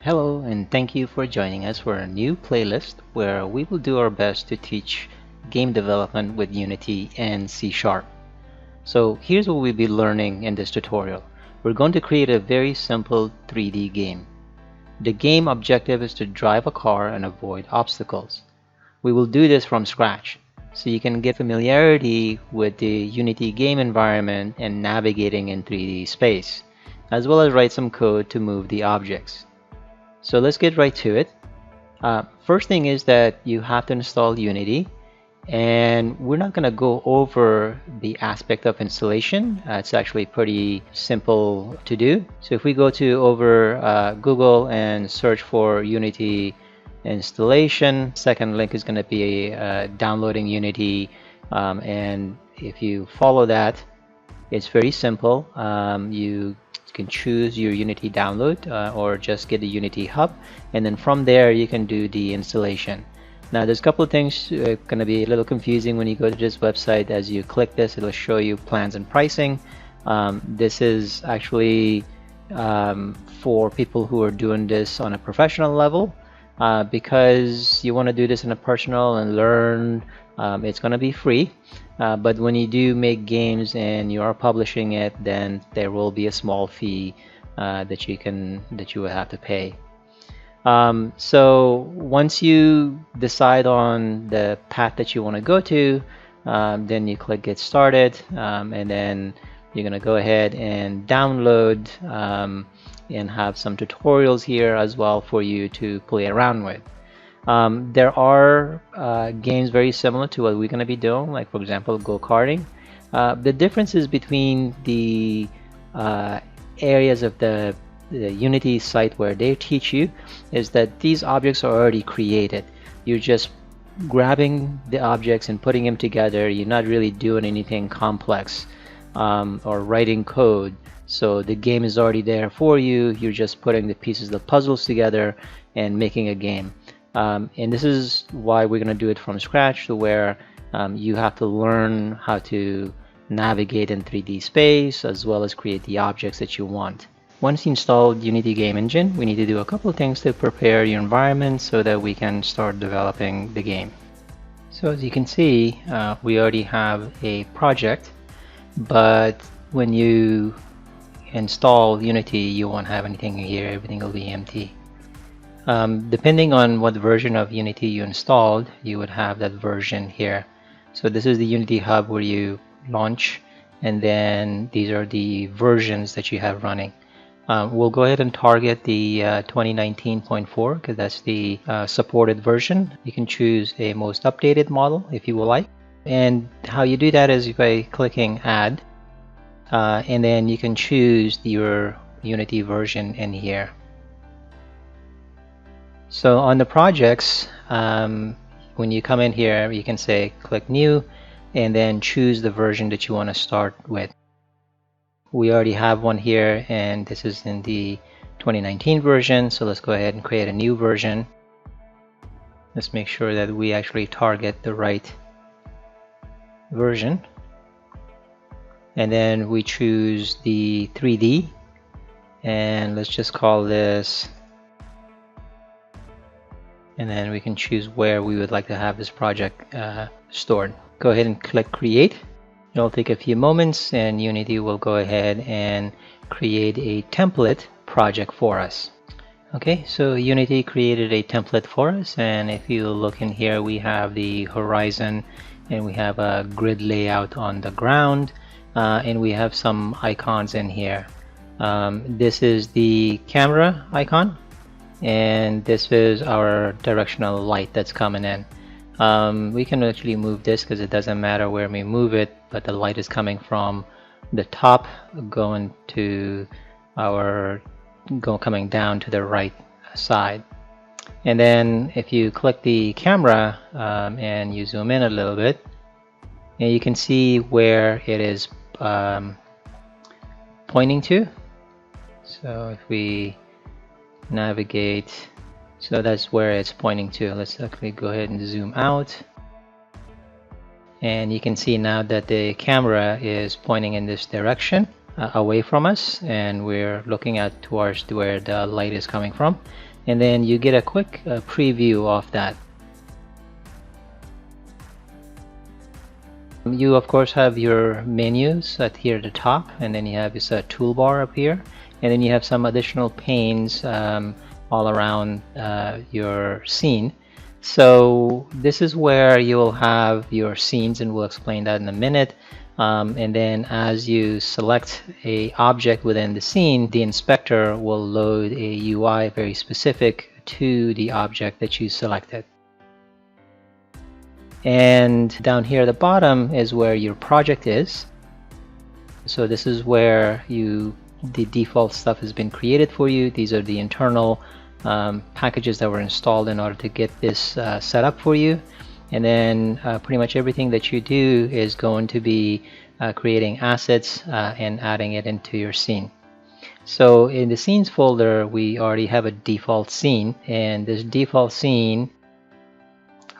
Hello, and thank you for joining us for a new playlist where we will do our best to teach game development with Unity and C Sharp. So here's what we'll be learning in this tutorial. We're going to create a very simple 3D game. The game objective is to drive a car and avoid obstacles. We will do this from scratch, so you can get familiarity with the Unity game environment and navigating in 3D space, as well as write some code to move the objects. So let's get right to it. First thing is that you have to install Unity, and we're not going to go over the aspect of installation. It's actually pretty simple to do. So if we go to Google and search for Unity installation, second link is going to be downloading Unity, and if you follow that, it's very simple. You can choose your Unity download or just get the Unity hub, and then from there you can do the installation. Now there's a couple of things going to be a little confusing when you go to this website. As you click this, it'll show you plans and pricing. This is actually for people who are doing this on a professional level. Because you want to do this in a personal and learn, it's going to be free. But when you do make games and you are publishing it, then there will be a small fee that you will have to pay. So once you decide on the path that you want to go to, then you click Get Started, and then you're going to go ahead and download and have some tutorials here as well for you to play around with. There are games very similar to what we're going to be doing, like for example go-karting. The differences between the areas of the Unity site where they teach you is that these objects are already created. You're just grabbing the objects and putting them together. You're not really doing anything complex or writing code. So the game is already there for you. You're just putting the pieces of the puzzles together and making a game. And this is why we're going to do it from scratch, to where you have to learn how to navigate in 3D space as well as create the objects that you want. Once you install Unity Game Engine, we need to do a couple of things to prepare your environment so that we can start developing the game. So as you can see, we already have a project, but when you install Unity, you won't have anything here. Everything will be empty. Depending on what version of Unity you installed, you would have that version here. So this is the Unity Hub where you launch, and then these are the versions that you have running. We'll go ahead and target the 2019.4 because that's the supported version. You can choose a most updated model if you would like. And how you do that is by clicking Add, and then you can choose your Unity version in here. So on the projects, when you come in here, you can say click New, and then choose the version that you want to start with. We already have one here, and this is in the 2019 version, so let's go ahead and create a new version. Let's make sure that we actually target the right version, and then we choose the 3D, and let's just call this, and then we can choose where we would like to have this project stored. Go ahead and click Create. It'll take a few moments, and Unity will go ahead and create a template project for us. Okay, so Unity created a template for us, and if you look in here, we have the horizon, and we have a grid layout on the ground, and we have some icons in here. This is the camera icon, and this is our directional light that's coming in. We can actually move this because it doesn't matter where we move it, but the light is coming from the top going to coming down to the right side. And then if you click the camera and you zoom in a little bit, and you can see where it is pointing to. So if we navigate, so that's where it's pointing to. Let's actually go ahead and zoom out, and you can see now that the camera is pointing in this direction away from us, and we're looking at towards where the light is coming from. and then you get a quick preview of that. You of course have your menus at here at the top, and then you have this toolbar up here, and then you have some additional panes all around your scene. So this is where you'll have your scenes, and we'll explain that in a minute. And then as you select a object within the scene, the inspector will load a UI very specific to the object that you selected. And down here at the bottom is where your project is. So this is where the default stuff has been created for you. These are the internal packages that were installed in order to get this set up for you. And then pretty much everything that you do is going to be creating assets and adding it into your scene. So in the scenes folder, we already have a default scene, and this default scene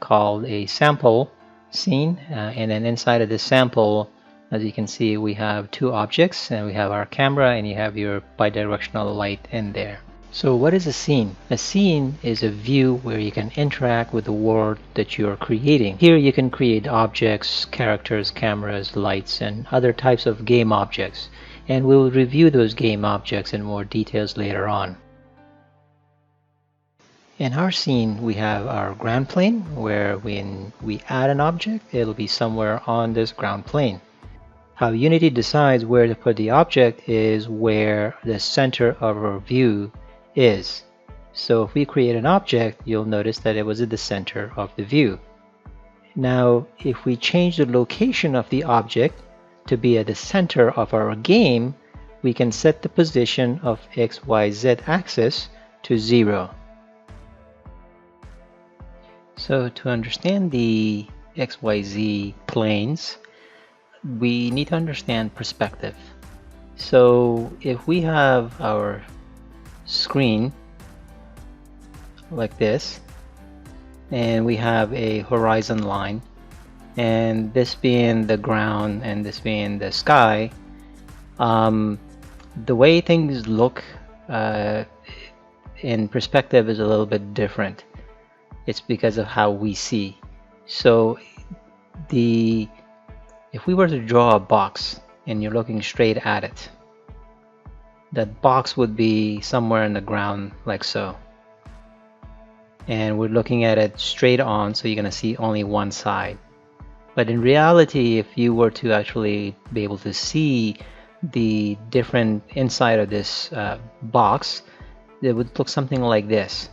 called a sample scene, and then inside of this sample, as you can see, we have two objects, and we have our camera, and you have your bidirectional light in there. So what is a scene? A scene is a view where you can interact with the world that you are creating. Here you can create objects, characters, cameras, lights, and other types of game objects, and we will review those game objects in more details later on. In our scene, we have our ground plane, where when we add an object, it'll be somewhere on this ground plane. How Unity decides where to put the object is where the center of our view is. So if we create an object, you'll notice that it was at the center of the view. Now, if we change the location of the object to be at the center of our game, we can set the position of XYZ axis to 0. So to understand the XYZ planes, we need to understand perspective. So if we have our screen like this, and we have a horizon line, and this being the ground and this being the sky, the way things look in perspective is a little bit different. It's because of how we see. So if we were to draw a box and you're looking straight at it, that box would be somewhere in the ground like so, and we're looking at it straight on, so you're going to see only one side. But in reality, if you were to actually be able to see the different inside of this box, it would look something like this.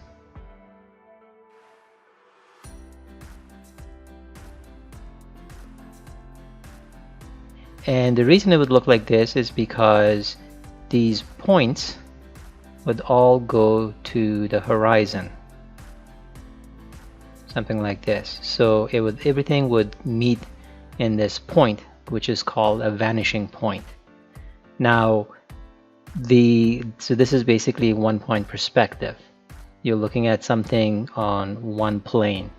And the reason it would look like this is because these points would all go to the horizon, something like this. So everything would meet in this point, which is called a vanishing point. Now, so this is basically one point perspective. You're looking at something on one plane.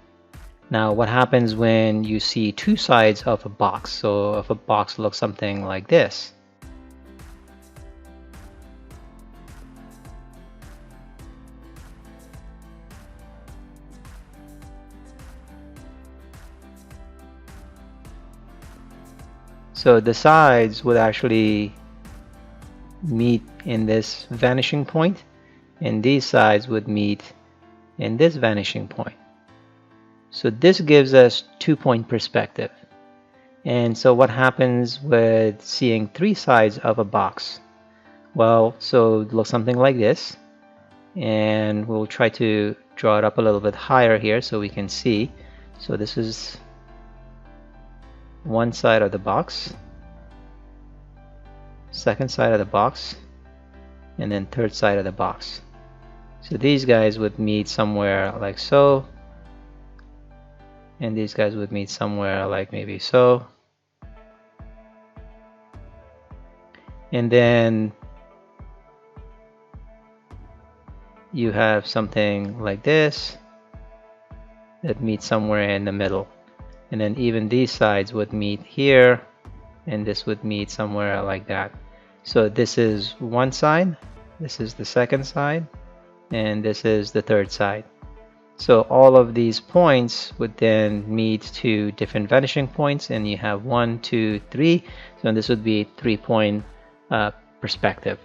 Now, what happens when you see two sides of a box? So if a box looks something like this, so the sides would actually meet in this vanishing point, and these sides would meet in this vanishing point. So this gives us 2-point perspective. And so what happens with seeing three sides of a box? Well, so it looks something like this, and we'll try to draw it up a little bit higher here so we can see. So this is one side of the box, second side of the box, and then third side of the box. So these guys would meet somewhere like so, and these guys would meet somewhere like maybe so, and then you have something like this that meets somewhere in the middle, and then even these sides would meet here, and this would meet somewhere like that. So this is one side, this is the second side, and this is the third side. So all of these points would then meet to different vanishing points, and you have 1, 2, 3. So this would be a 3-point perspective.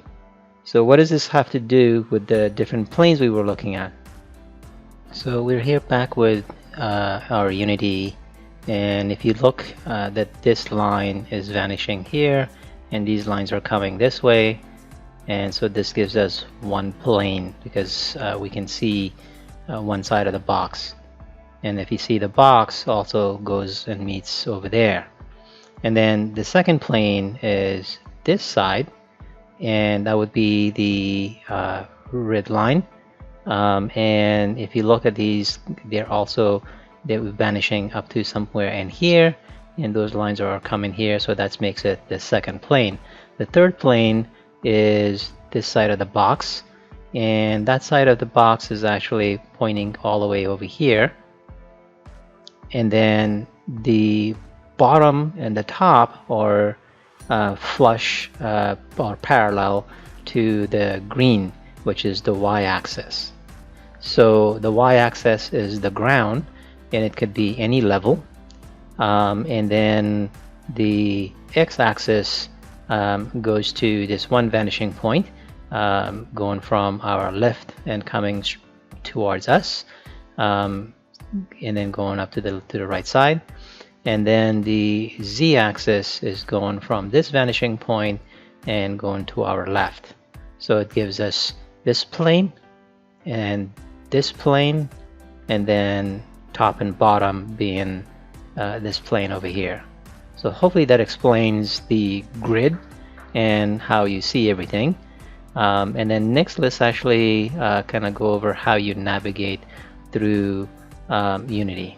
So what does this have to do with the different planes we were looking at? So we're here back with our Unity, and if you look that this line is vanishing here, and these lines are coming this way, and so this gives us one plane because we can see one side of the box, and if you see the box also goes and meets over there. And then the second plane is this side, and that would be the red line. And if you look at these, they're vanishing up to somewhere in here, and those lines are coming here, so that makes it the second plane. The third plane is this side of the box, and that side of the box is actually pointing all the way over here, and then the bottom and the top are flush or parallel to the green, which is the y-axis. So the y-axis is the ground, and it could be any level, and then the x-axis goes to this one vanishing point, going from our left and coming towards us, and then going up to the right side. And then the z-axis is going from this vanishing point and going to our left. So it gives us this plane and this plane, and then top and bottom being this plane over here. So hopefully that explains the grid and how you see everything. And then next, let's actually kind of go over how you navigate through Unity.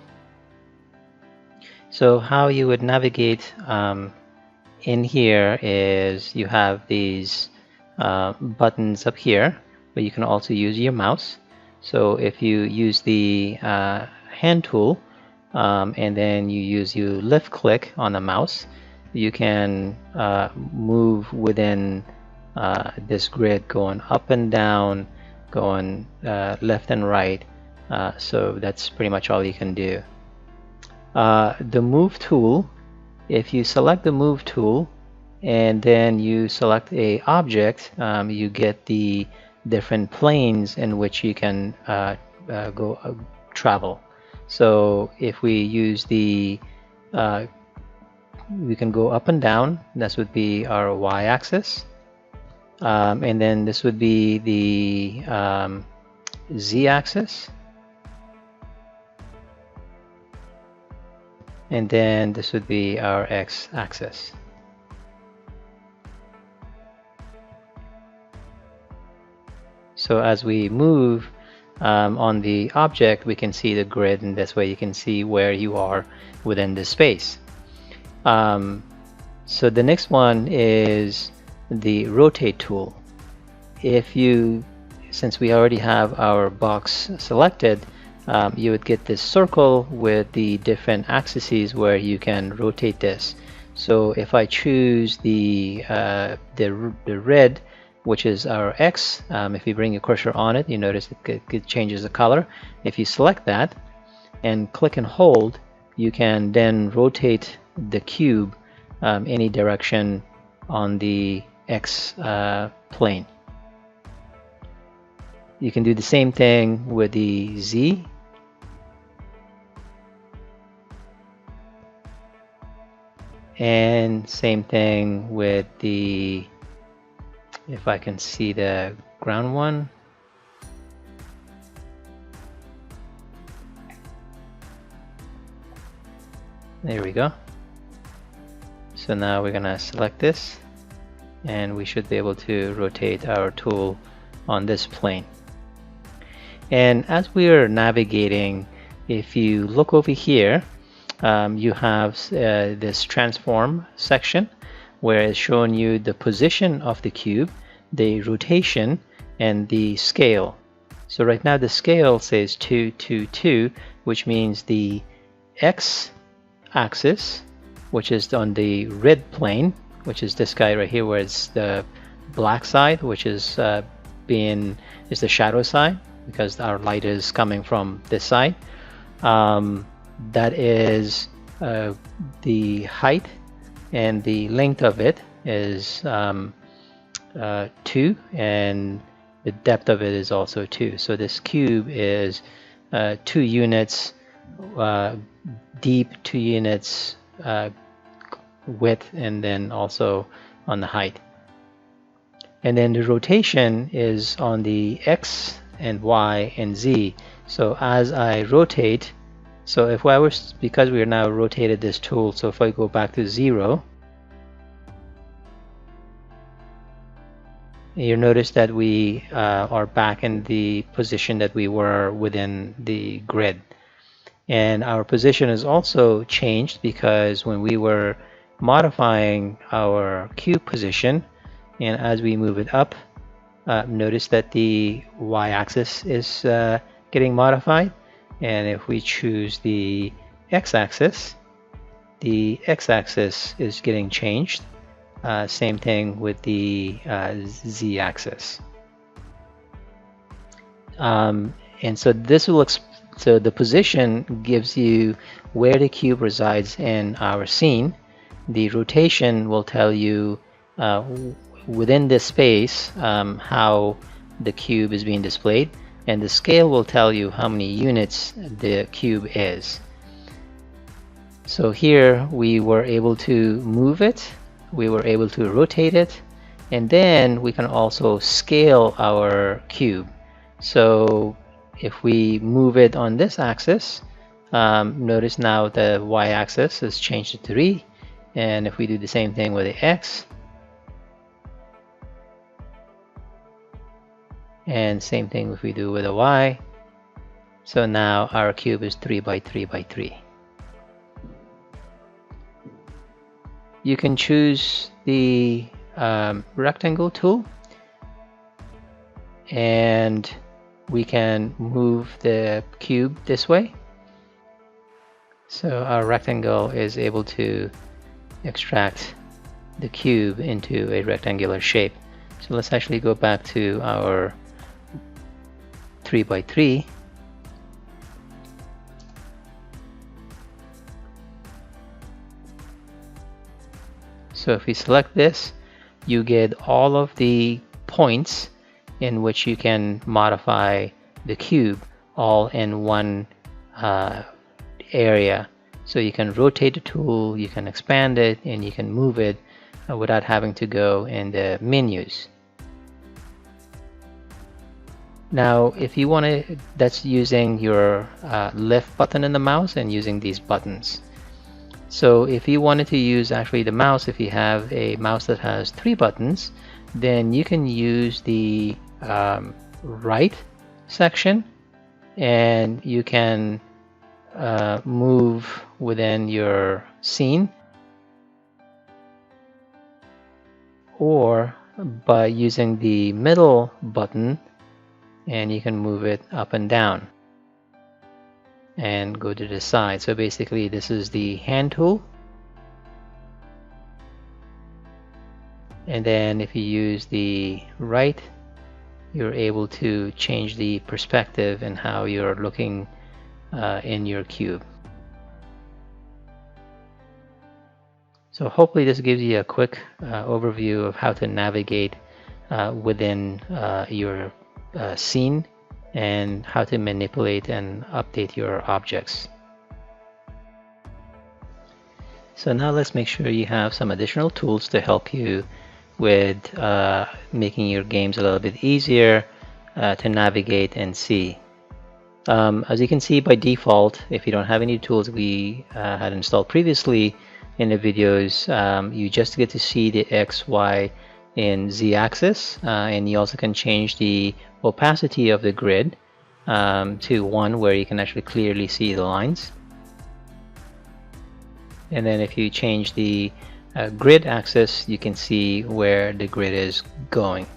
So how you would navigate in here is you have these buttons up here, but you can also use your mouse. So if you use the hand tool and then you left click on the mouse, you can move within this grid, going up and down, going left and right. So that's pretty much all you can do. The move tool, if you select the move tool and then you select a object, you get the different planes in which you can travel. So if we use the we can go up and down. This would be our y-axis, and then this would be the z-axis, and then this would be our x-axis. So as we move on the object, we can see the grid, and this way you can see where you are within the space. So the next one is the rotate tool. Since we already have our box selected, you would get this circle with the different axes where you can rotate this. So if I choose the red, which is our X, if you bring your cursor on it, you notice it changes the color. If you select that and click and hold, you can then rotate the cube any direction on the X plane. You can do the same thing with the Z. And same thing with the, if I can see the ground one. There we go. So now we're gonna select this, and we should be able to rotate our tool on this plane. And as we are navigating, if you look over here, you have this transform section where it's showing you the position of the cube, the rotation, and the scale. So right now the scale says 2, 2, 2, which means the X axis, which is on the red plane, which is this guy right here, where it's the black side, which is being is the shadow side, because our light is coming from this side. That is the height, and the length of it is 2, and the depth of it is also 2. So this cube is 2 units deep, 2 units width, and then also on the height. And then the rotation is on the X and Y and Z. So as I rotate, so if I was, because we are now rotated this tool, so if I go back to 0, you'll notice that we are back in the position that we were within the grid. And our position is also changed because when we were modifying our cube position, and as we move it up, notice that the y-axis is getting modified. And if we choose the x-axis, the x-axis is getting changed. Same thing with the z-axis. And so this will so the position gives you where the cube resides in our scene. The rotation will tell you within this space how the cube is being displayed, and the scale will tell you how many units the cube is. So here we were able to move it, we were able to rotate it, and then we can also scale our cube. So if we move it on this axis, notice now the y-axis is changed to 3, and if we do the same thing with the x, and same thing if we do with a y, so now our cube is 3 by 3 by 3. You can choose the rectangle tool, and we can move the cube this way. So our rectangle is able to extract the cube into a rectangular shape. So let's actually go back to our 3 by 3. So if we select this, you get all of the points in which you can modify the cube all in one area. So you can rotate the tool, you can expand it, and you can move it without having to go in the menus. Now if you want to, that's using your left button in the mouse and using these buttons. So if you wanted to use actually the mouse, if you have a mouse that has 3 buttons, then you can use the right section, and you can move within your scene, or by using the middle button, and you can move it up and down and go to the side. So basically this is the hand tool, and then if you use the right, you're able to change the perspective and how you're looking in your cube. So hopefully this gives you a quick overview of how to navigate within your scene and how to manipulate and update your objects. So now let's make sure you have some additional tools to help you with making your games a little bit easier to navigate and see. As you can see by default, if you don't have any tools we had installed previously in the videos, you just get to see the X, Y, and Z axis, and you also can change the opacity of the grid to 1, where you can actually clearly see the lines. And then if you change the grid axis, you can see where the grid is going.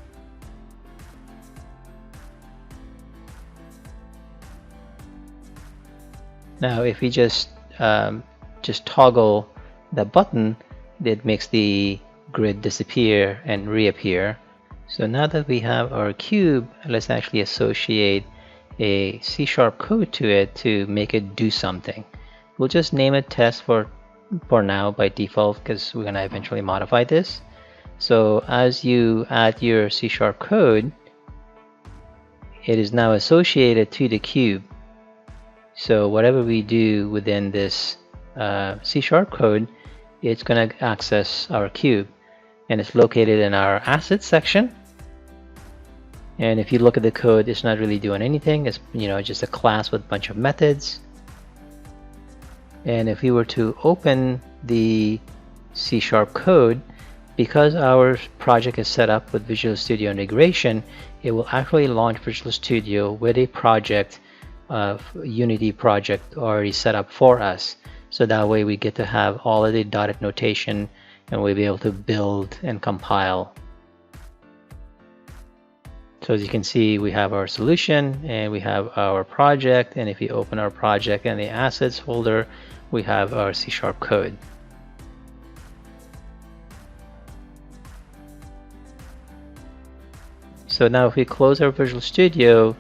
Now if we just toggle the button, it makes the grid disappear and reappear. So now that we have our cube, let's actually associate a C# code to it to make it do something. We'll just name it test for now by default, because we're going to eventually modify this. So as you add your C# code, it is now associated to the cube. So whatever we do within this C# code, it's going to access our cube, and it's located in our assets section. And if you look at the code, it's not really doing anything. It's just a class with a bunch of methods. And if we were to open the C# code, because our project is set up with Visual Studio integration, it will actually launch Visual Studio with a project, Unity project already set up for us. So that way we get to have all of the dotted notation, and we'll be able to build and compile. So as you can see, we have our solution and we have our project, and if you open our project and the assets folder, we have our C# code. So now if we close our Visual Studio,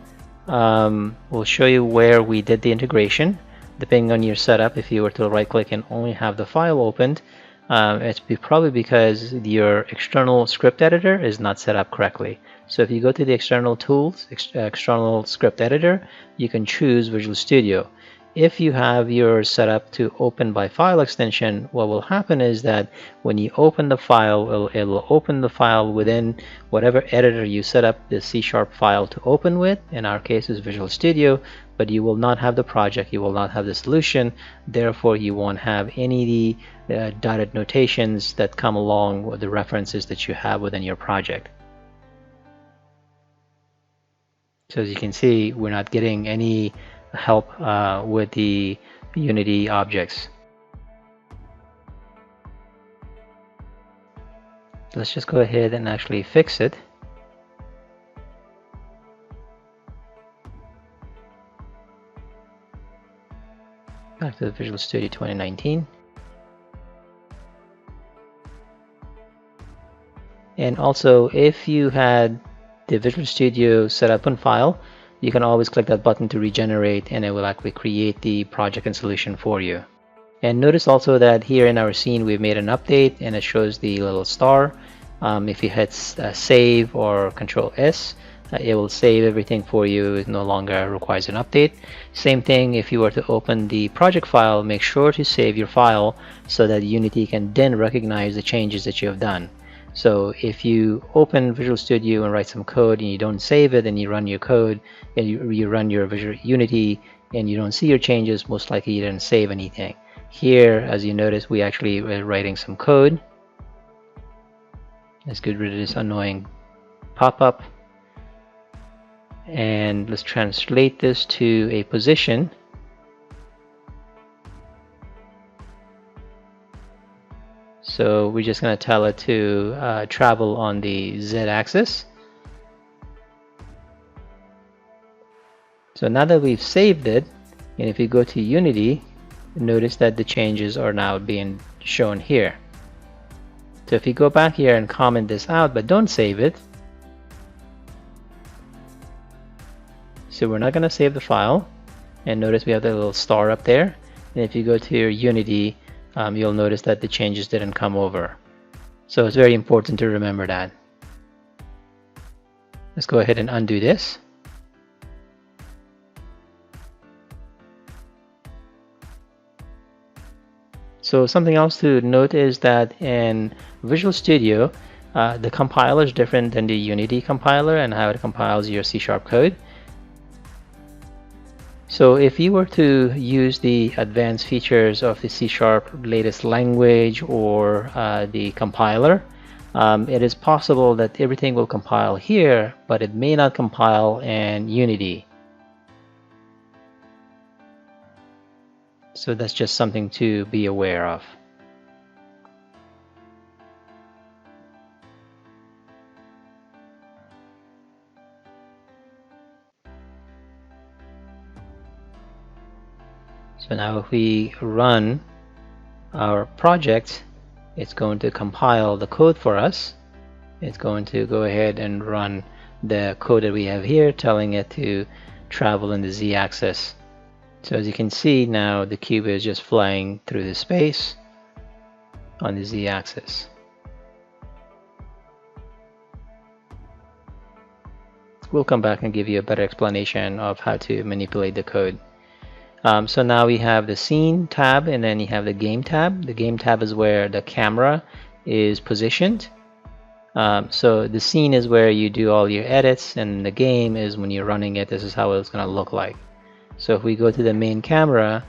we'll show you where we did the integration. Depending on your setup, if you were to right click and only have the file opened, it's probably because your external script editor is not set up correctly. So if you go to the external tools, external script editor, you can choose Visual Studio. If you have yours set up to open by file extension, what will happen is that when you open the file, it will open the file within whatever editor you set up the C# file to open with. In our case is Visual Studio, but you will not have the project, you will not have the solution, therefore you won't have any of the dotted notations that come along with the references that you have within your project. So as you can see, we're not getting any help with the Unity objects. Let's just go ahead and actually fix it. Back to the Visual Studio 2019. And also, if you had the Visual Studio set up on file, you can always click that button to regenerate, and it will actually create the project and solution for you. And notice also that here in our scene we've made an update, and it shows the little star. If you hit save or Control S, it will save everything for you. It no longer requires an update. Same thing if you were to open the project file, make sure to save your file so that Unity can then recognize the changes that you have done. So if you open Visual Studio and write some code and you don't save it, and you run your code and you run your Visual Unity and you don't see your changes, most likely you didn't save anything. Here, as you notice, we actually were writing some code. Let's get rid of this annoying pop-up, and let's translate this to a position. So we're just going to tell it to travel on the z-axis. So now that we've saved it, and if you go to Unity, notice that the changes are now being shown here. So if you go back here and comment this out but don't save it, so we're not going to save the file, and notice we have the little star up there, and if you go to your Unity, you'll notice that the changes didn't come over. So it's very important to remember that. Let's go ahead and undo this. So something else to note is that in Visual Studio, the compiler is different than the Unity compiler and how it compiles your C# code. So if you were to use the advanced features of the C# latest language or the compiler, it is possible that everything will compile here, but it may not compile in Unity. So that's just something to be aware of. So now if we run our project, it's going to compile the code for us. it's going to go ahead and run the code that we have here, telling it to travel in the z-axis. So as you can see now, the cube is just flying through the space on the z-axis. We'll come back and give you a better explanation of how to manipulate the code. So now we have the scene tab, and then you have the game tab. The game tab is where the camera is positioned. So the scene is where you do all your edits, and the game is when you're running it. This is how it's going to look like. So if we go to the main camera,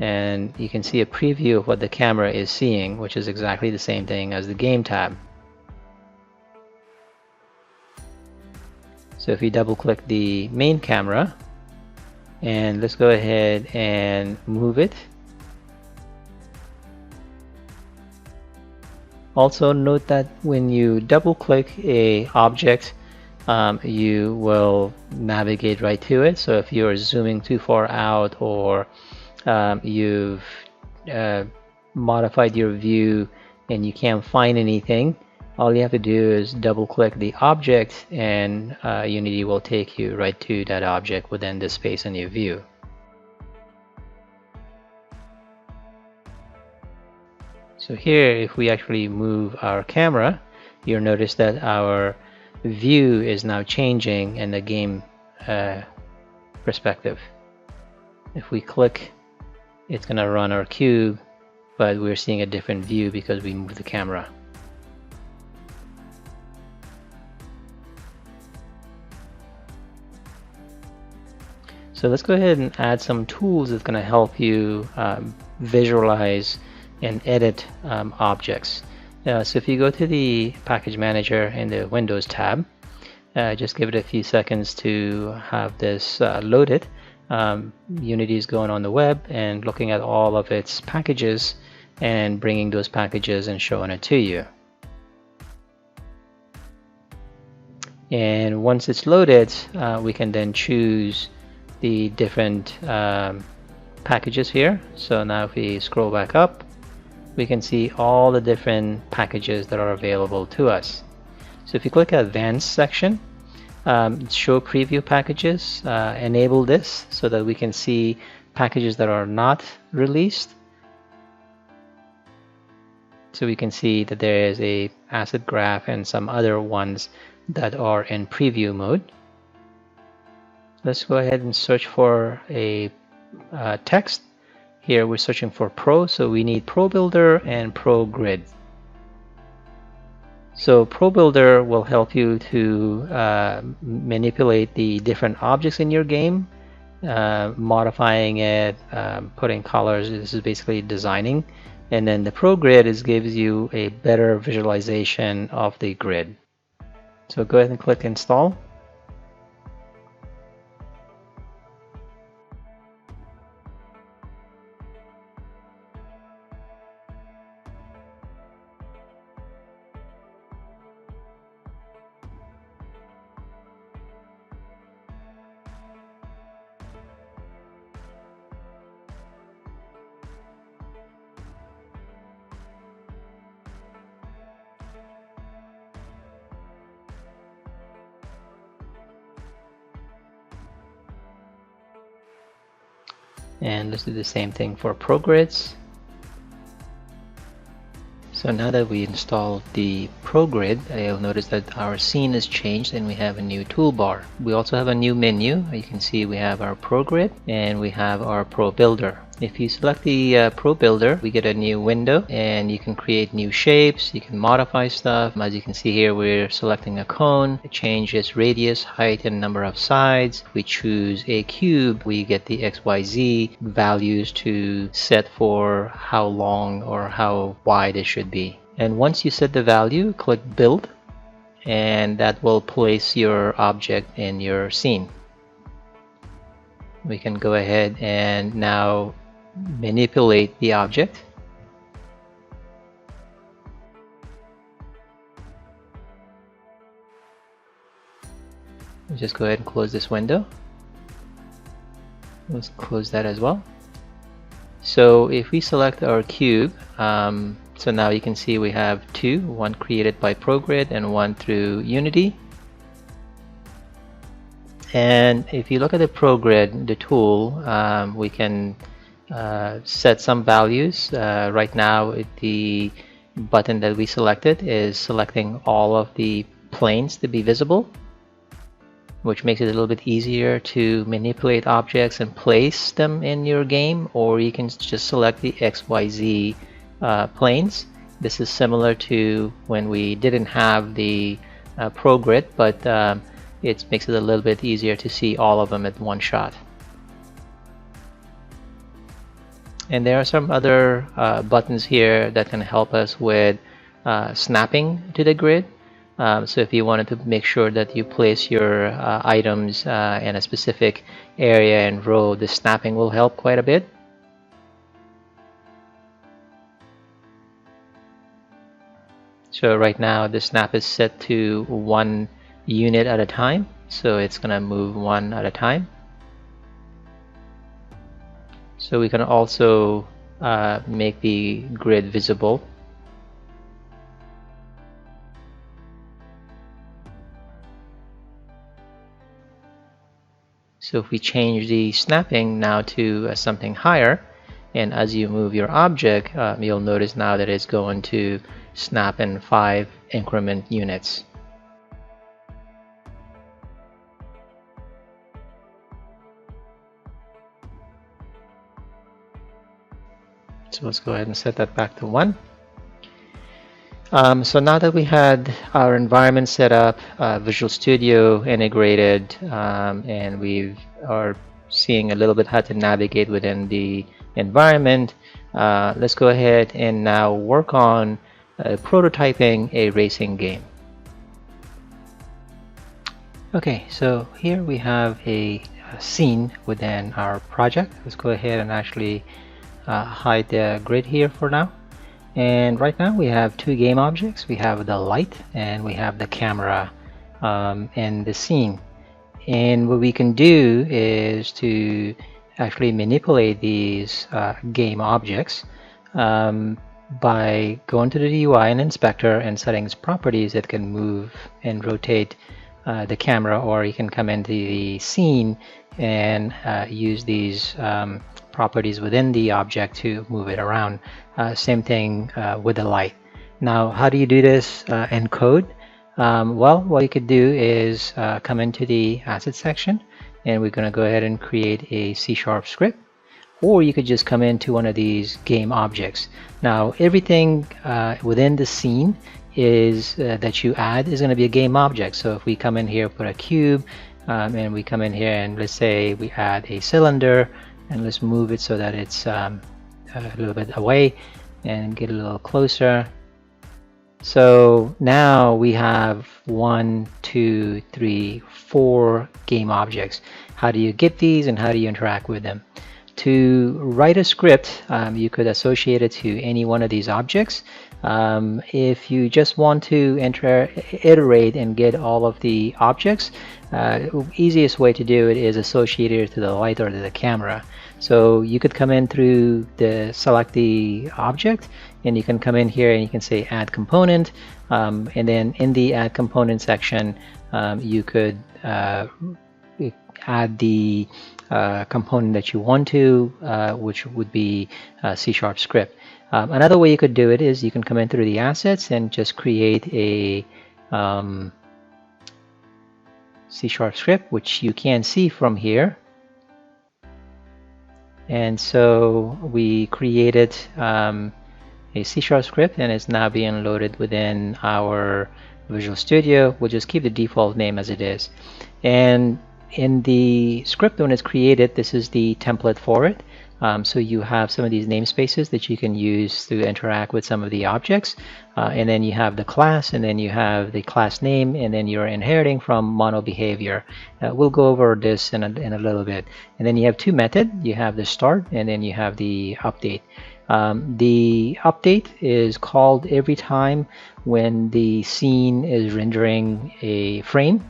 and you can see a preview of what the camera is seeing, which is exactly the same thing as the game tab. So if you double click the main camera, and let's go ahead and move it. Also note that when you double click a object, you will navigate right to it. So if you're zooming too far out, or you've modified your view and you can't find anything, all you have to do is double click the object, and Unity will take you right to that object within the space in your view. So here, if we actually move our camera, you'll notice that our view is now changing in the game perspective. If we click, it's going to run our cube, but we're seeing a different view because we moved the camera. So let's go ahead and add some tools that's going to help you visualize and edit objects. So if you go to the package manager in the Windows tab, just give it a few seconds to have this loaded. Unity is going on the web and looking at all of its packages and bringing those packages and showing it to you. And once it's loaded, we can then choose the different packages here. So now if we scroll back up, we can see all the different packages that are available to us. So if you click Advanced section, show preview packages, enable this so that we can see packages that are not released. So we can see that there is a asset graph and some other ones that are in preview mode. Let's go ahead and search for a text. Here we're searching for Pro, so we need Pro Builder and Pro Grid. So Pro Builder will help you to manipulate the different objects in your game, modifying it, putting colors. This is basically designing. And then the Pro Grid gives you a better visualization of the grid. So go ahead and click Install. And let's do the same thing for ProGrids. So now that we installed the ProGrid, you'll notice that our scene has changed and we have a new toolbar. We also have a new menu. You can see we have our ProGrid and we have our Pro Builder. If you select the Pro Builder, we get a new window and you can create new shapes, you can modify stuff. As you can see here, we're selecting a cone. It changes radius, height, and number of sides. If we choose a cube, we get the XYZ values to set for how long or how wide it should be. And once you set the value, click Build, and that will place your object in your scene. We can go ahead and now manipulate the object. We'll just go ahead and close this window. Let's close that as well. So if we select our cube, So now you can see we have two, one created by ProGrid and one through Unity. And if you look at the ProGrid, the tool, we can set some values. Right now, the button that we selected is selecting all of the planes to be visible, which makes it a little bit easier to manipulate objects and place them in your game, or you can just select the XYZ planes. This is similar to when we didn't have the ProGrid, but it makes it a little bit easier to see all of them at one shot. And there are some other buttons here that can help us with snapping to the grid. So if you wanted to make sure that you place your items in a specific area and row, the snapping will help quite a bit. So right now the snap is set to 1 unit at a time, so it's going to move one at a time. So we can also make the grid visible. So if we change the snapping now to something higher, and as you move your object, you'll notice now that it's going to snap in 5 increment units. So let's go ahead and set that back to 1. So now that we had our environment set up, Visual Studio integrated, and we are seeing a little bit how to navigate within the environment, let's go ahead and now work on prototyping a racing game. Okay, so here we have a scene within our project. Let's go ahead and actually hide the grid here for now. And right now we have 2 game objects. We have the light and we have the camera in the scene. And what we can do is to actually manipulate these game objects by going to the UI and inspector and setting its properties that can move and rotate the camera, or you can come into the scene and use these properties within the object to move it around. Same thing with the light. Now, how do you do this in code? Well, what you could do is come into the asset section, and we're going to go ahead and create a C# script, or you could just come into one of these game objects. Now, everything within the scene is that you add is going to be a game object. So if we come in here, put a cube, and we come in here and let's say we add a cylinder, and let's move it so that it's a little bit away and get a little closer. So now we have 1, 2, 3, 4 game objects. How do you get these and how do you interact with them? To write a script, you could associate it to any one of these objects. If you just want to iterate and get all of the objects, easiest way to do it is associate it to the light or to the camera. So you could come in through the select the object, and you can come in here and you can say add component, and then in the add component section you could add the component that you want to, which would be C# script. Another way you could do it is you can come in through the assets and just create a C# script, which you can see from here. And so we created a C# script, and it's now being loaded within our Visual Studio. We'll just keep the default name as it is. And in the script, when it's created, this is the template for it. So you have some of these namespaces that you can use to interact with some of the objects, and then you have the class, and then you have the class name, and then you're inheriting from mono behavior. We'll go over this in a little bit. And then you have 2 methods. You have the start, and then you have the update. The update is called every time when the scene is rendering a frame.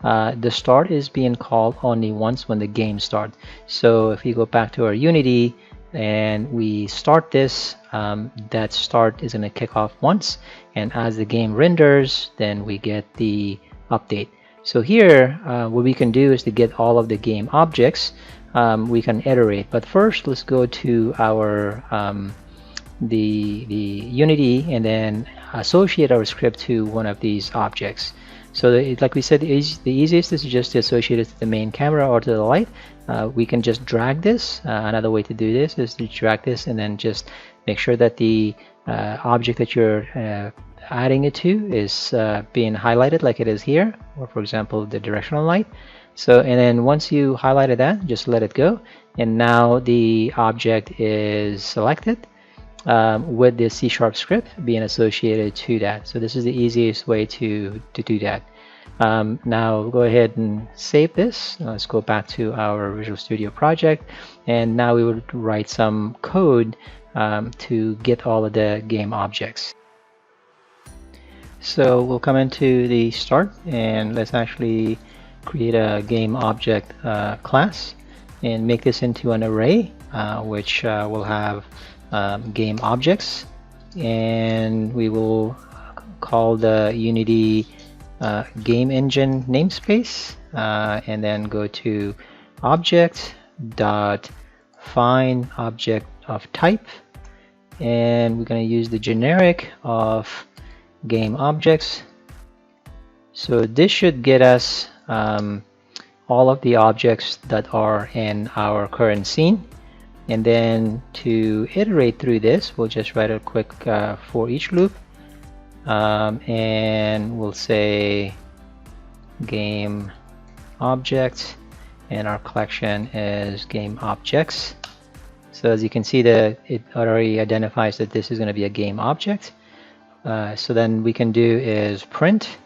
The start is being called only once when the game starts. So if you go back to our Unity, and we start this, that start is going to kick off once, and as the game renders, then we get the update. So here, what we can do is to get all of the game objects, we can iterate. But first, let's go to our the Unity and then associate our script to one of these objects. So like we said, the easiest is just to associate it to the main camera or to the light. We can just drag this. Another way to do this is to drag this and then just make sure that the object that you're adding it to is being highlighted like it is here, or for example the directional light. So, and then once you highlighted that, just let it go, and now the object is selected with the C# script being associated to that. So this is the easiest way to do that. Now go ahead and save this. Let's go back to our Visual Studio project, and now we would write some code to get all of the game objects. So we'll come into the start, and let's actually create a game object class and make this into an array, which will have game objects, and we will call the Unity game engine namespace, and then go to object dot find object of type, and we're going to use the generic of game objects. So this should get us all of the objects that are in our current scene. And then to iterate through this, we'll just write a quick for each loop, and we'll say game object, and our collection is game objects. So as you can see, that it already identifies that this is going to be a game object. So then we can do is print,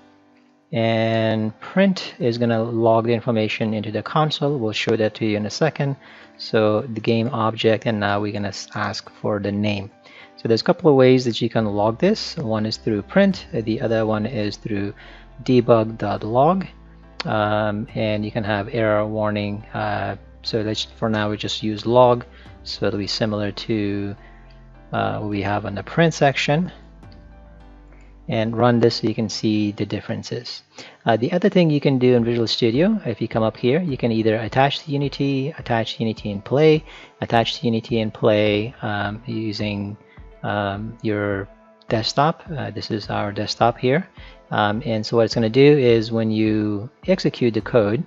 and print is going to log the information into the console. We'll show that to you in a second. So the game object, and now we're going to ask for the name. So there's a couple of ways that you can log this. One is through print, the other one is through debug.log, and you can have error warning. So let's, for now, we just use log, so it'll be similar to what we have on the print section. And run this so you can see the differences. The other thing you can do in Visual Studio, if you come up here, you can either attach to Unity, attach to Unity and Play, attach to Unity and Play using your desktop. This is our desktop here. And so what it's going to do is when you execute the code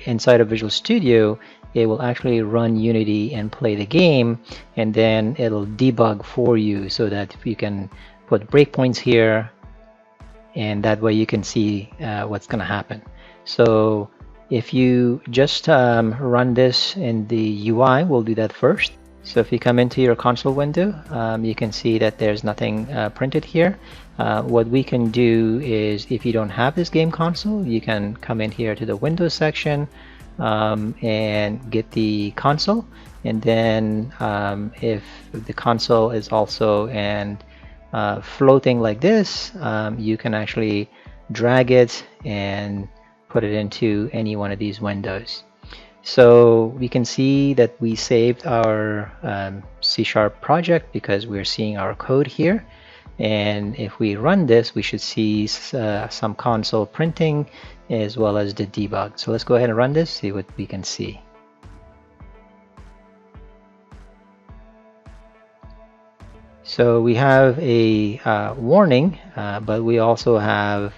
inside of Visual Studio, it will actually run Unity and play the game, and then it'll debug for you so that you can put breakpoints here, and that way you can see what's going to happen. So if you just run this in the UI, we'll do that first. So if you come into your console window, you can see that there's nothing printed here. What we can do is, if you don't have this game console, you can come in here to the Windows section and get the console, and then if the console is also floating like this, you can actually drag it and put it into any one of these windows. So we can see that we saved our C# project because we're seeing our code here, and if we run this, we should see some console printing as well as the debug. So let's go ahead and run this, see what we can see. So we have a warning, but we also have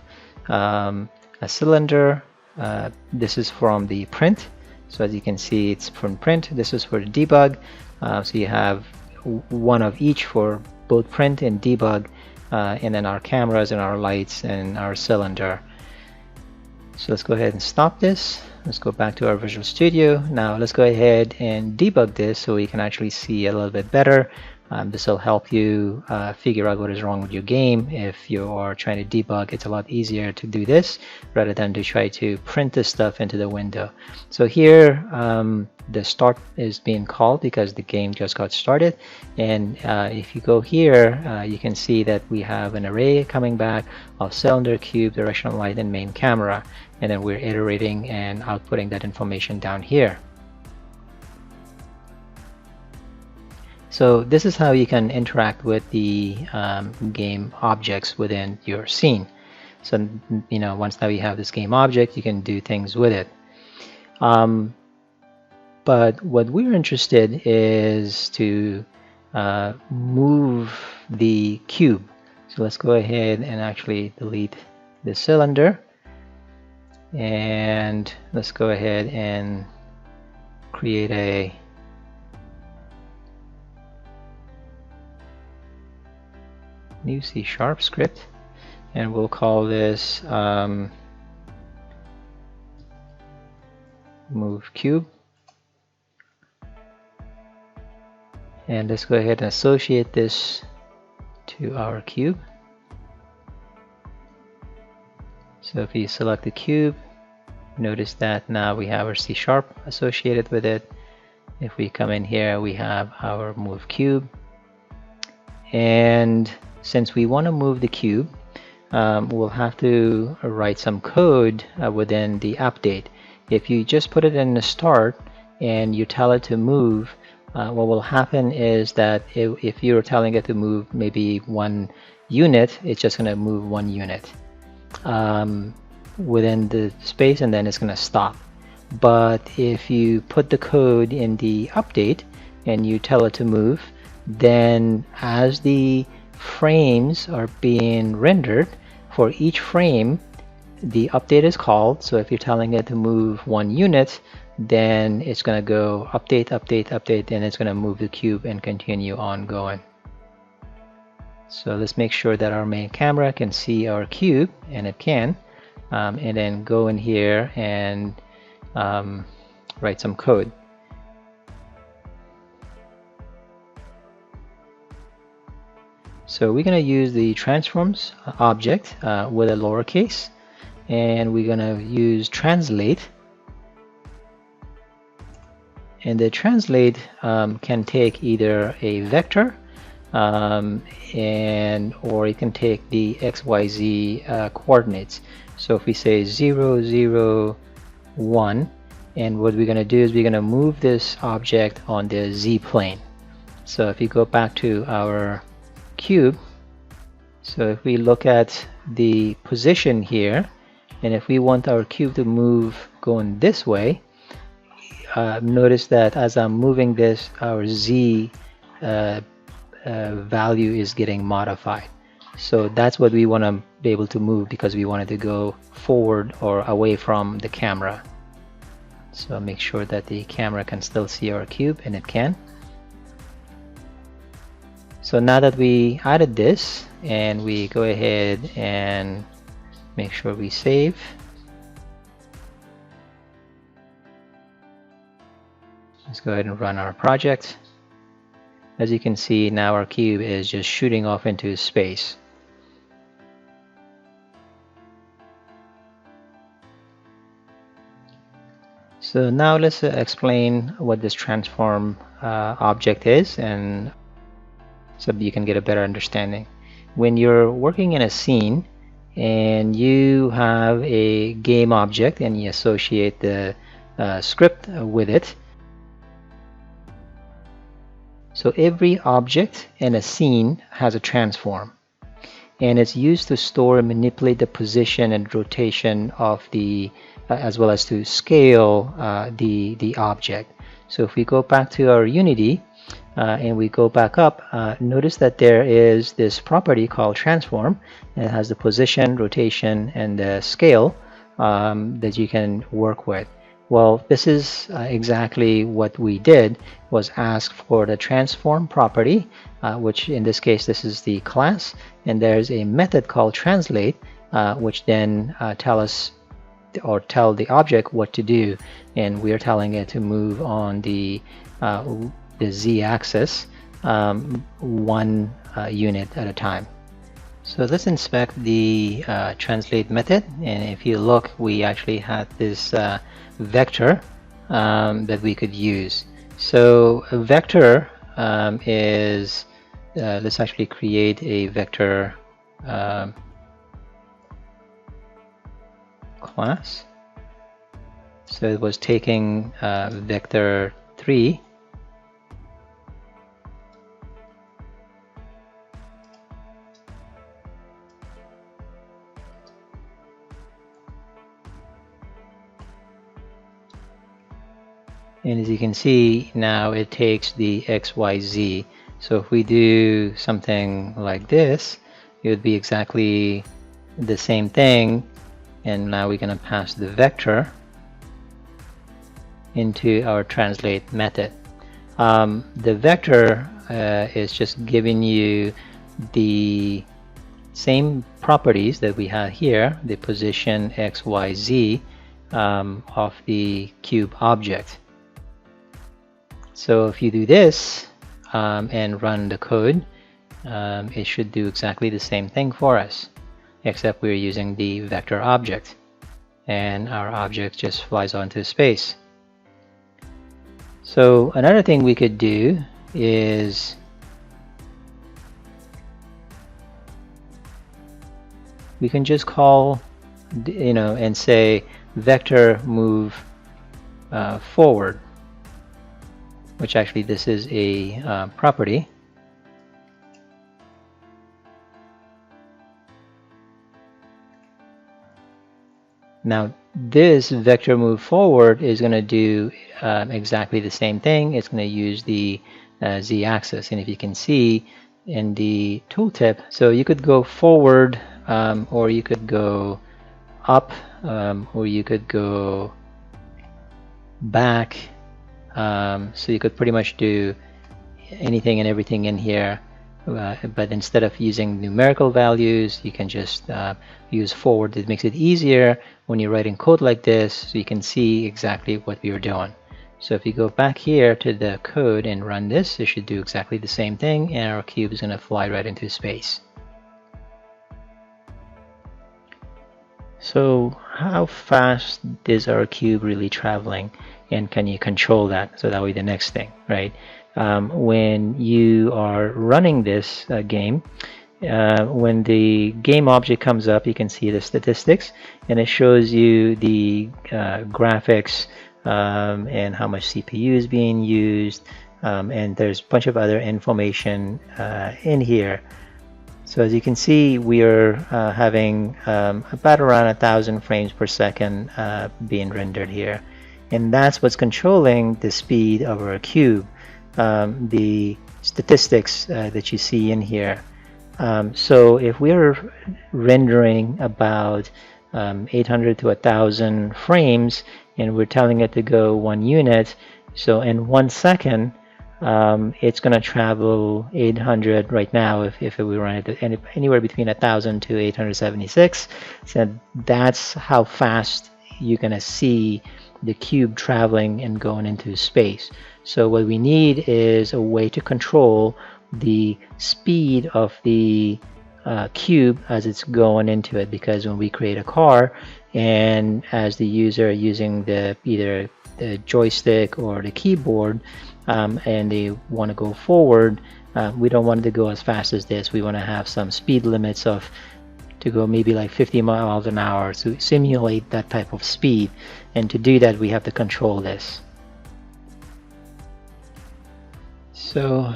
a cylinder. This is from the print. So as you can see, it's from print. This is for the debug. So you have one of each for both print and debug, and then our cameras and our lights and our cylinder. So let's go ahead and stop this. Let's go back to our Visual Studio. Now let's go ahead and debug this so we can actually see a little bit better. This will help you figure out what is wrong with your game. If you are trying to debug, it's a lot easier to do this rather than to try to print this stuff into the window. So here the start is being called because the game just got started, and if you go here, you can see that we have an array coming back of cylinder, cube, directional light, and main camera, and then we're iterating and outputting that information down here. So this is how you can interact with the game objects within your scene. So once now you have this game object, you can do things with it. But what we're interested is to move the cube. So let's go ahead and actually delete the cylinder, and let's go ahead and create a new C# script, and we'll call this move cube. And let's go ahead and associate this to our cube. So if you select the cube, notice that now we have our C# associated with it. If we come in here, we have our move cube. And since we want to move the cube, we'll have to write some code within the update. If you just put it in the start and you tell it to move, what will happen is that if you're telling it to move maybe 1 unit, it's just going to move 1 unit within the space, and then it's going to stop. But if you put the code in the update and you tell it to move, then as the frames are being rendered, for each frame the update is called. So if you're telling it to move 1 unit, then it's going to go update, update, update, and it's going to move the cube and continue on going. So let's make sure that our main camera can see our cube, and it can, and then go in here and write some code. So we're going to use the transforms object with a lowercase, and we're going to use translate. And the translate can take either a vector or it can take the XYZ coordinates. So if we say 0, 0, 1, and what we're going to do is we're going to move this object on the Z plane. So if you go back to our cube, so if we look at the position here, and if we want our cube to move going this way, notice that as I'm moving this, our Z value is getting modified. So that's what we want to be able to move, because we wanted to go forward or away from the camera. So make sure that the camera can still see our cube, and it can. So now that we added this, and we go ahead and make sure we save. Let's go ahead and run our project. As you can see, now our cube is just shooting off into space. So now let's explain what this transform object is, and so you can get a better understanding. When you're working in a scene and you have a game object and you associate the script with it, so every object in a scene has a transform, and it's used to store and manipulate the position and rotation of the as well as to scale the object. So if we go back to our Unity and we go back up, notice that there is this property called transform, and it has the position, rotation, and the scale that you can work with. Well, this is exactly what we did, was ask for the transform property, which in this case this is the class, and there's a method called translate, which then tell the object what to do, and we're telling it to move on the z-axis 1 unit at a time. So let's inspect the translate method, and if you look, we actually had this vector that we could use. So a vector is let's actually create a vector class. So it was taking vector 3 And as you can see, now it takes the XYZ. So if we do something like this, it would be exactly the same thing. And now we're going to pass the vector into our translate method. The vector is just giving you the same properties that we have here, the position X, Y, Z of the cube object. So if you do this and run the code, it should do exactly the same thing for us, except we're using the vector object, and our object just flies onto space. So another thing we could do is we can just call, and say vector move forward, which actually this is a property. Now this vector move forward is going to do exactly the same thing. It's going to use the z-axis, and if you can see in the tooltip, so you could go forward, or you could go up, or you could go back. So you could pretty much do anything and everything in here, but instead of using numerical values, you can just use forward. It makes it easier when you're writing code like this, so you can see exactly what we are doing. So if you go back here to the code and run this, it should do exactly the same thing, and our cube is going to fly right into space. So how fast is our cube really traveling, and can you control that? So that would be the next thing, right? When you are running this game, when the game object comes up, you can see the statistics, and it shows you the graphics and how much CPU is being used, and there's a bunch of other information in here. So as you can see, we are having about around 1,000 frames per second being rendered here, and that's what's controlling the speed of our cube, the statistics that you see in here. So if we're rendering about 800 to 1,000 frames, and we're telling it to go 1 unit, so in 1 second, it's going to travel 800 right now. If we run it anywhere between 1,000 to 876, so that's how fast you're going to see the cube traveling and going into space. So what we need is a way to control the speed of the cube as it's going into it, because when we create a car, and as the user using either the joystick or the keyboard, and they want to go forward, we don't want it to go as fast as this. We want to have some speed limits to go maybe like 50 miles an hour to simulate that type of speed, and to do that we have to control this. So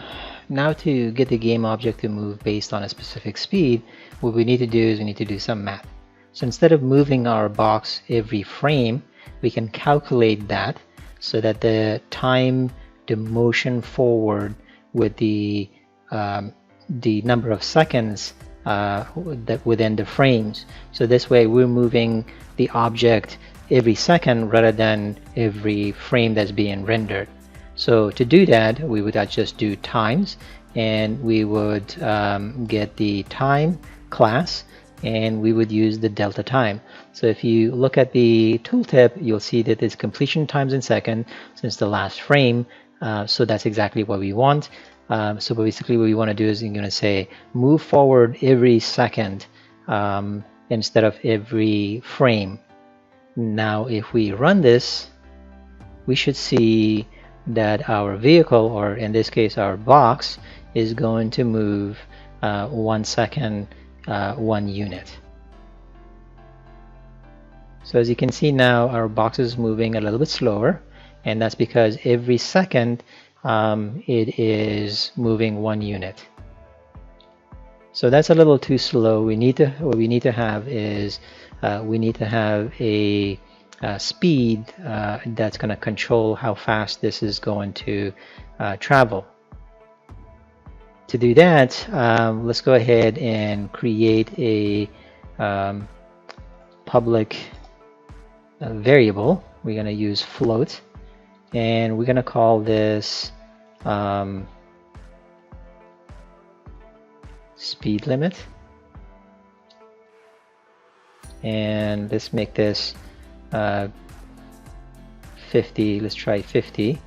now to get the game object to move based on a specific speed, what we need to do is we need to do some math. So instead of moving our box every frame, we can calculate that so that the time the motion forward with the number of seconds that within the frames. So this way we're moving the object every second rather than every frame that's being rendered. So to do that, we would just do times, and we would get the time class, and we would use the delta time. So if you look at the tooltip, you'll see that it's completion times in second since the last frame. So that's exactly what we want. So basically what we want to do is you're going to say move forward every second instead of every frame. Now if we run this, we should see that our vehicle, or in this case our box, is going to move 1 second 1 unit. So as you can see now, our box is moving a little bit slower, and that's because every second it is moving 1 unit. So that's a little too slow. What we need to have is we need to have a speed that's going to control how fast this is going to travel. To do that, let's go ahead and create a public variable. We're going to use float, and we're going to call this speed limit, and let's make this 50. Let's try 50,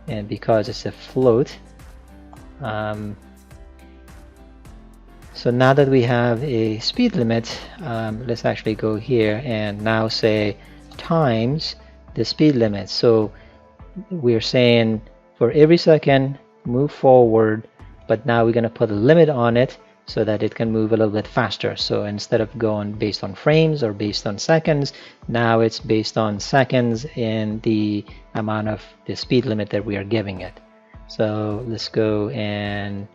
and because it's a float, so now that we have a speed limit, let's actually go here and now say times the speed limit. So we're saying for every second move forward, but now we're going to put a limit on it so that it can move a little bit faster. So instead of going based on frames or based on seconds, now it's based on seconds and the amount of the speed limit that we are giving it. So let's go and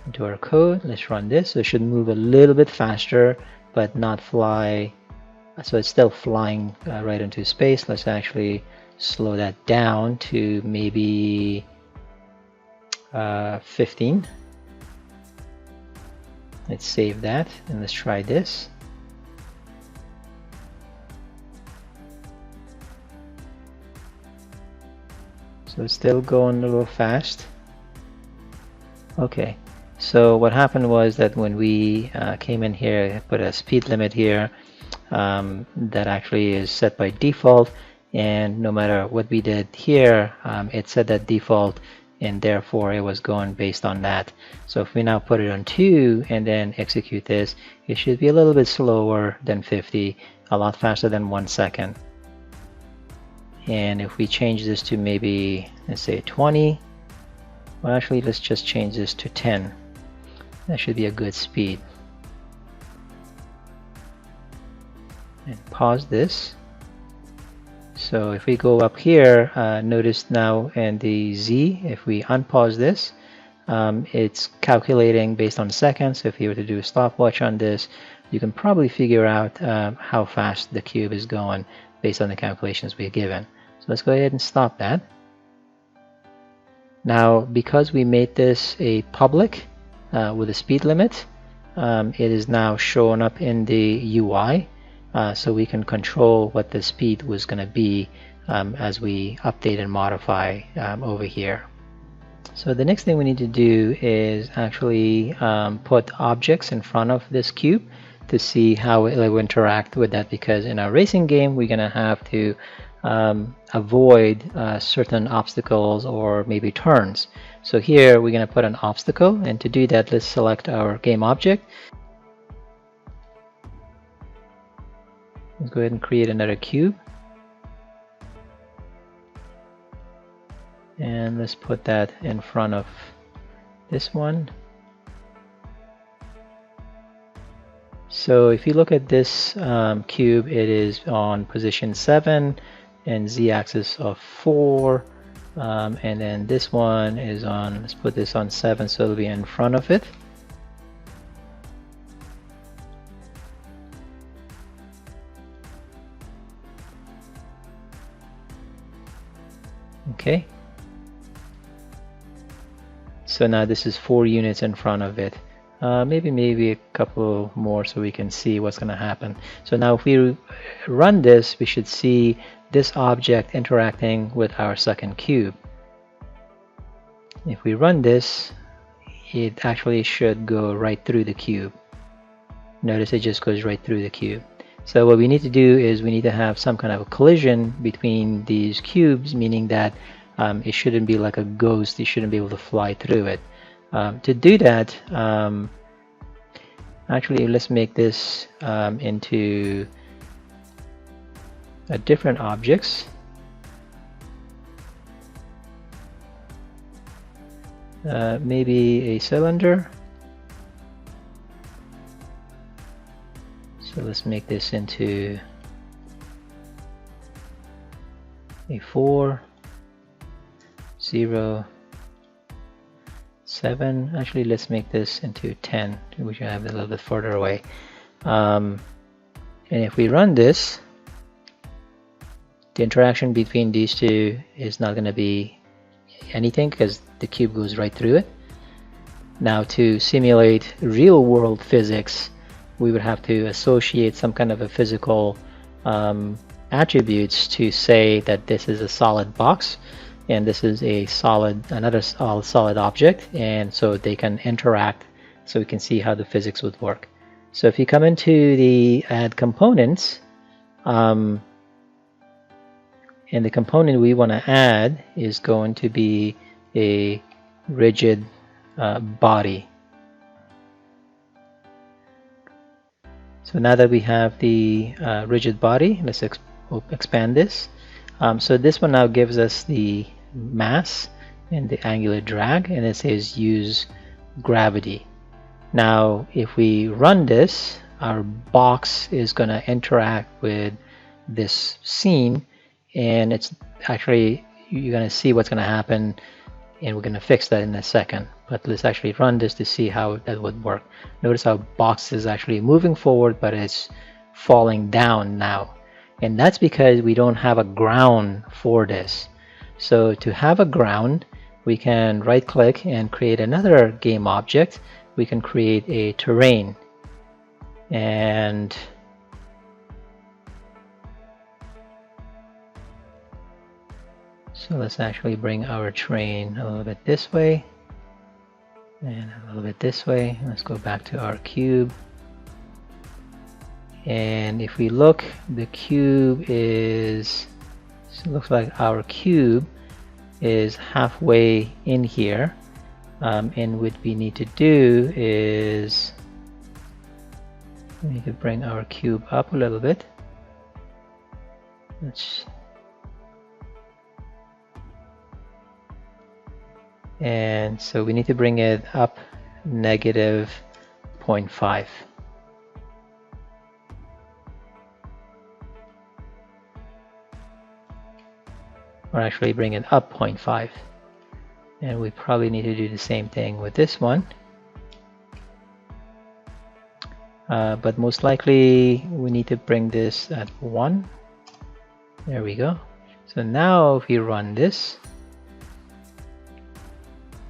into our code, let's run this. So it should move a little bit faster but not fly, so it's still flying right into space. Let's actually slow that down to maybe 15. Let's save that and let's try this. So it's still going a little fast. Okay, so what happened was that when we came in here, put a speed limit here that actually is set by default, and no matter what we did here, it set that default, and therefore it was going based on that. So if we now put it on 2 and then execute this, it should be a little bit slower than 50, a lot faster than 1 second. And if we change this to maybe, let's say 20, well, actually let's just change this to 10. That should be a good speed. And pause this. So if we go up here, notice now in the Z, if we unpause this, it's calculating based on seconds. So if you were to do a stopwatch on this, you can probably figure out how fast the cube is going based on the calculations we've given. So let's go ahead and stop that. Now, because we made this a public with a speed limit, it is now showing up in the UI. So we can control what the speed was going to be as we update and modify over here. So the next thing we need to do is actually put objects in front of this cube to see how it will interact with that, because in our racing game we're going to have to avoid certain obstacles or maybe turns. So here we're going to put an obstacle, and to do that, let's select our game object. Let's go ahead and create another cube, and let's put that in front of this one. So if you look at this cube, it is on position 7 and z-axis of 4, and then this one is on, let's put this on 7, so it'll be in front of it. Okay, so now this is 4 units in front of it. Maybe a couple more so we can see what's going to happen. So now if we run this, we should see this object interacting with our second cube. If we run this, it actually should go right through the cube. Notice it just goes right through the cube. So what we need to do is we need to have some kind of a collision between these cubes, meaning that it shouldn't be like a ghost. You shouldn't be able to fly through it. To do that, actually let's make this into a different objects. Maybe a cylinder. So let's make this into a 4, 0, 7. Actually, let's make this into 10. We should have it a little bit further away. And if we run this, The interaction between these two is not going to be anything because the cube goes right through it. Now to simulate real world physics, we would have to associate some kind of a physical attributes to say that this is a solid box and this is a another solid object, and so they can interact, so we can see how the physics would work. So if you come into the add components, and the component we want to add is going to be a rigid body. So now that we have the rigid body, let's expand this. So this one now gives us the mass and the angular drag, and it says use gravity. Now if we run this, our box is going to interact with this scene, and it's actually, you're going to see what's going to happen, and we're going to fix that in a second. But let's actually run this to see how that would work. Notice our box is actually moving forward, but it's falling down now, and that's because we don't have a ground for this. So to have a ground, we can right click and create another game object. We can create a terrain, and so let's actually bring our terrain a little bit this way and a little bit this way. Let's go back to our cube, and if we look, the cube is, so it looks like our cube is halfway in here, and what we need to do is we need to bring our cube up a little bit. And so we need to bring it up -0.5. Or actually bring it up 0.5. And we probably need to do the same thing with this one. But most likely we need to bring this at 1. There we go. So now if we run this,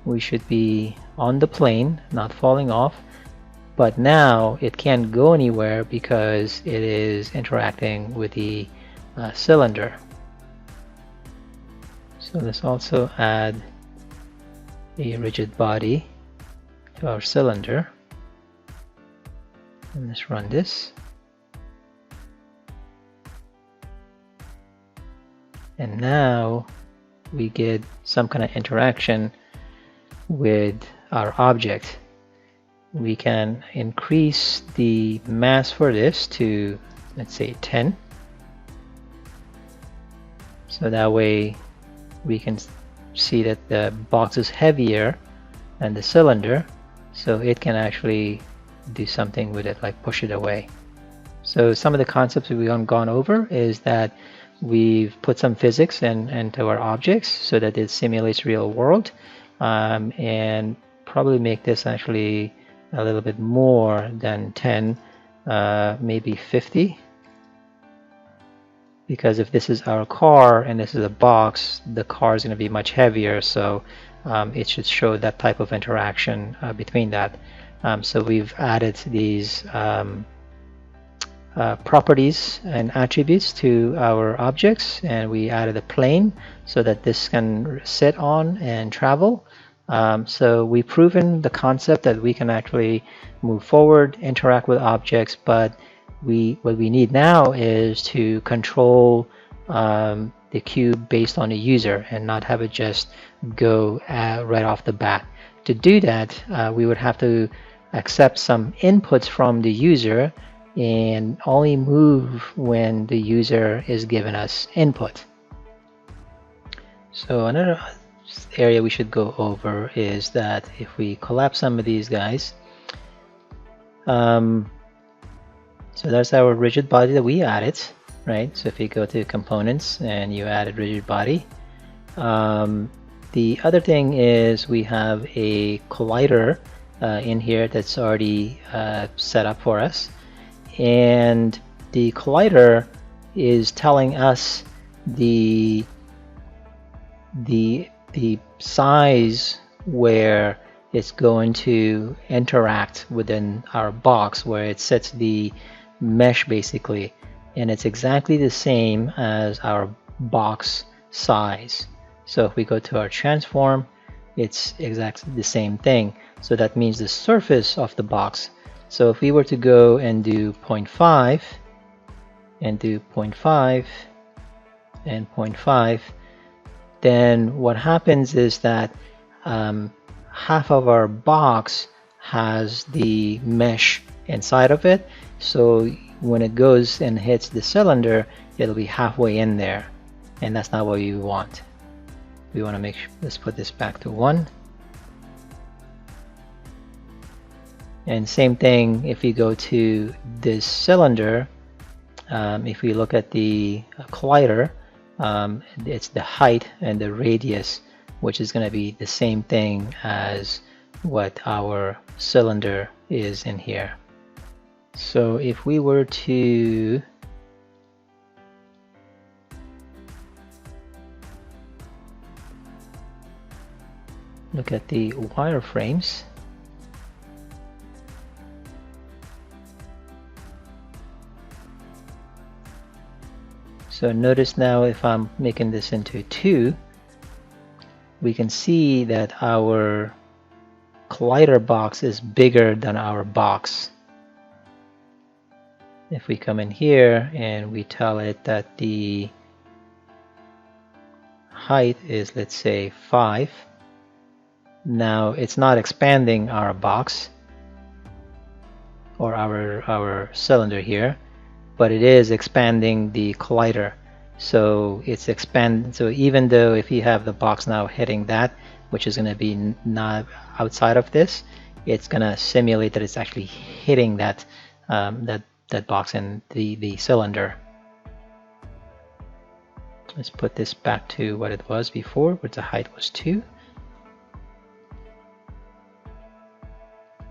we should be on the plane, not falling off, but now it can't go anywhere because it is interacting with the cylinder. So let's also add a rigid body to our cylinder, and let's run this. And now we get some kind of interaction with our object. We can increase the mass for this to, let's say, 10. So that way we can see that the box is heavier than the cylinder, so it can actually do something with it, like push it away. So some of the concepts we've gone over is that we've put some physics into our objects so that it simulates real world, and probably make this actually a little bit more than 10, maybe 50, because if this is our car and this is a box, the car is going to be much heavier, so it should show that type of interaction between that. So we've added these properties and attributes to our objects, and we added a plane so that this can sit on and travel. So we've proven the concept that we can actually move forward, interact with objects, but what we need now is to control the cube based on the user and not have it just go right off the bat. To do that, we would have to accept some inputs from the user and only move when the user is giving us input. So another area we should go over is that if we collapse some of these guys, so that's our rigid body that we added, right? So if you go to components and you added rigid body, the other thing is we have a collider in here that's already set up for us, and the collider is telling us the the size where it's going to interact within our box, where it sets the mesh basically, and it's exactly the same as our box size. So if we go to our transform, it's exactly the same thing. So that means the surface of the box. So if we were to go and do 0.5 and do 0.5 and 0.5, then what happens is that half of our box has the mesh inside of it. So when it goes and hits the cylinder, it'll be halfway in there, and that's not what we want. We want to make sure, let's put this back to 1. And same thing if you go to this cylinder, if we look at the collider, it's the height and the radius, which is going to be the same thing as what our cylinder is in here. So if we were to look at the wireframes, so notice now if I'm making this into 2, we can see that our collider box is bigger than our box. If we come in here and we tell it that the height is, let's say, 5, now it's not expanding our box or our cylinder here, but it is expanding the collider. So it's so even though if you have the box now hitting that, which is going to be not outside of this, it's going to simulate that it's actually hitting that that box and the cylinder. Let's put this back to what it was before, where the height was 2.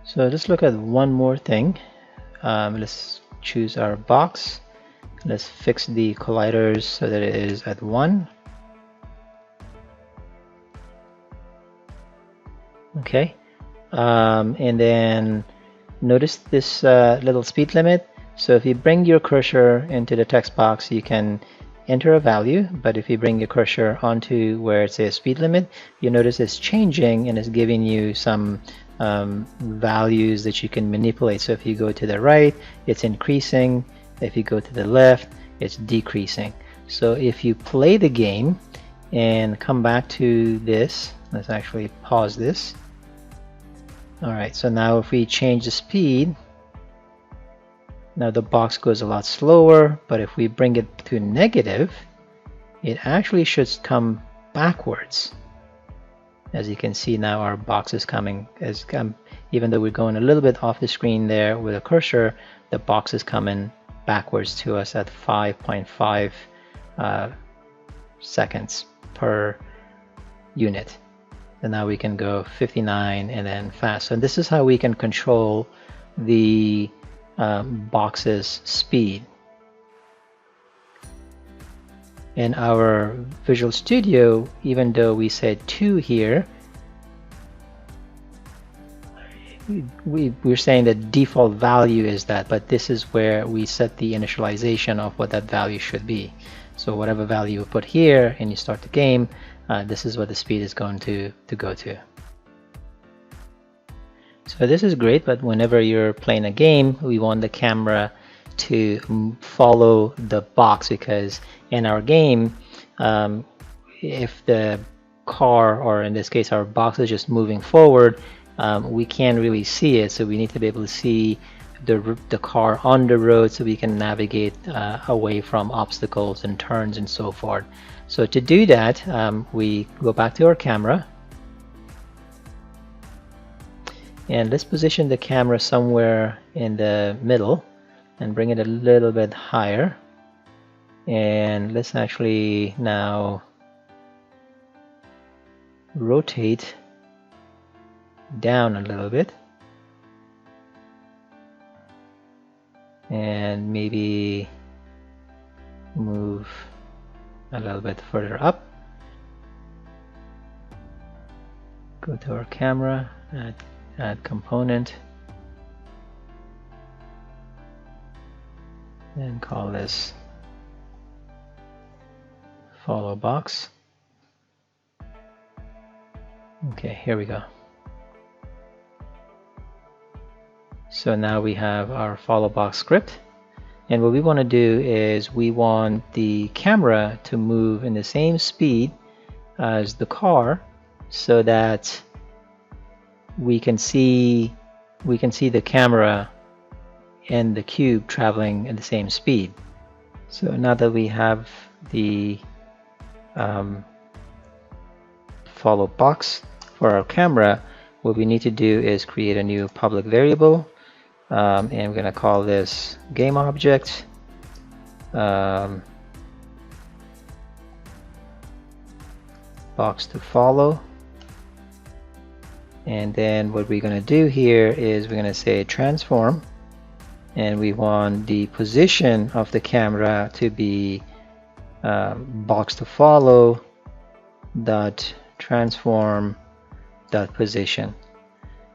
So let's look at one more thing. Let's choose our box. Let's fix the colliders so that it is at 1. Okay, and then notice this little speed limit. So if you bring your cursor into the text box, you can enter a value, but if you bring your cursor onto where it says speed limit, you notice it's changing and it's giving you some values that you can manipulate. So if you go to the right, it's increasing. If you go to the left, it's decreasing. So if you play the game and come back to this, let's actually pause this. Alright, so now if we change the speed, now the box goes a lot slower, but if we bring it to negative, it actually should come backwards. As you can see now, our box is coming, even though we're going a little bit off the screen there with a cursor, the box is coming backwards to us at 5.5 seconds per unit. And now we can go 59 and then fast. So this is how we can control the box's speed. In our Visual Studio, even though we said 2 here, we're saying the default value is that, but this is where we set the initialization of what that value should be. So whatever value you put here and you start the game, this is what the speed is going to go to. So this is great, but whenever you're playing a game, we want the camera to follow the box, because in our game, if the car, or in this case our box, is just moving forward, we can't really see it. So we need to be able to see the car on the road so we can navigate away from obstacles and turns and so forth. So to do that, we go back to our camera, and let's position the camera somewhere in the middle and bring it a little bit higher. And let's actually now rotate down a little bit, and maybe move a little bit further up. Go to our camera, add component, and call this follow box. Okay, here we go. So now we have our follow box script, and what we want to do is we want the camera to move in the same speed as the car, so that we can see the camera and the cube traveling at the same speed. So now that we have the follow box for our camera, what we need to do is create a new public variable, and we're going to call this game object. Box to follow, and then what we're going to do here is we're going to say transform, and we want the position of the camera to be box to follow dot transform dot position.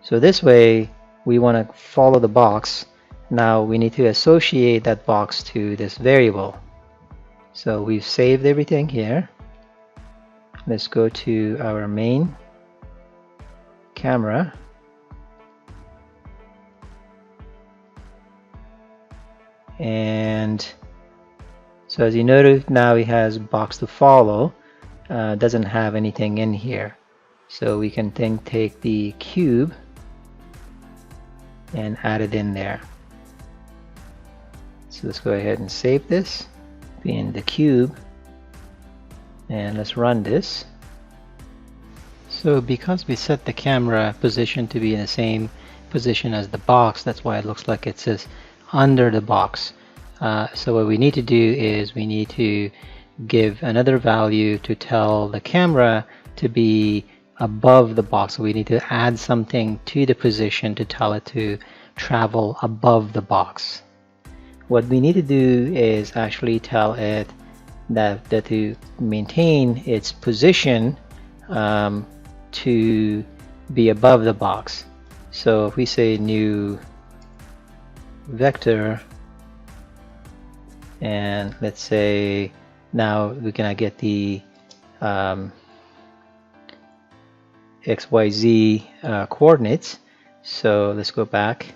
So this way we want to follow the box. Now we need to associate that box to this variable. So we've saved everything here. Let's go to our main camera, and so as you notice, now it has box to follow, doesn't have anything in here. So we can take the cube and add it in there. So let's go ahead and save this in the cube, and let's run this. So because we set the camera position to be in the same position as the box, that's why it looks like it says under the box. So what we need to do is we need to give another value to tell the camera to be above the box. So we need to add something to the position to tell it to travel above the box. What we need to do is actually tell it that to maintain its position to be above the box. So if we say new vector, and let's say now we're gonna get the XYZ coordinates. So let's go back,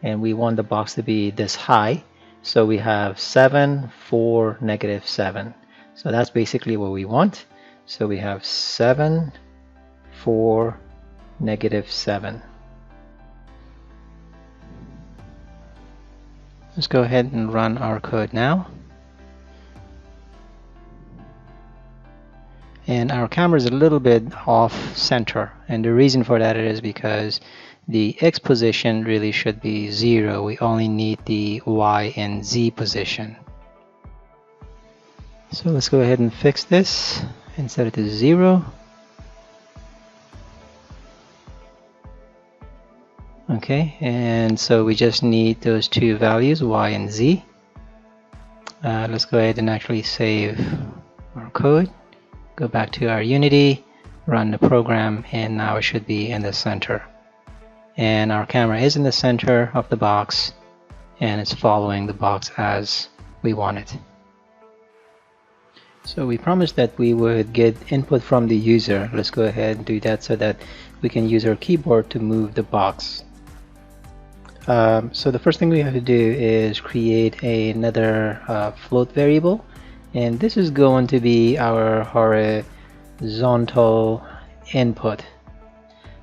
and we want the box to be this high. So we have 7, 4, -7. So that's basically what we want. So we have 7, 4, -7. Let's go ahead and run our code now. And our camera is a little bit off center, and the reason for that is because the X position really should be 0. We only need the Y and Z position. So let's go ahead and fix this and set it to 0. Okay, and so we just need those two values, Y and Z. Let's go ahead and actually save our code. Go back to our Unity, run the program, and now it should be in the center. And our camera is in the center of the box, and it's following the box as we want it. So we promised that we would get input from the user. Let's go ahead and do that so that we can use our keyboard to move the box. So the first thing we have to do is create another float variable, and this is going to be our horizontal input.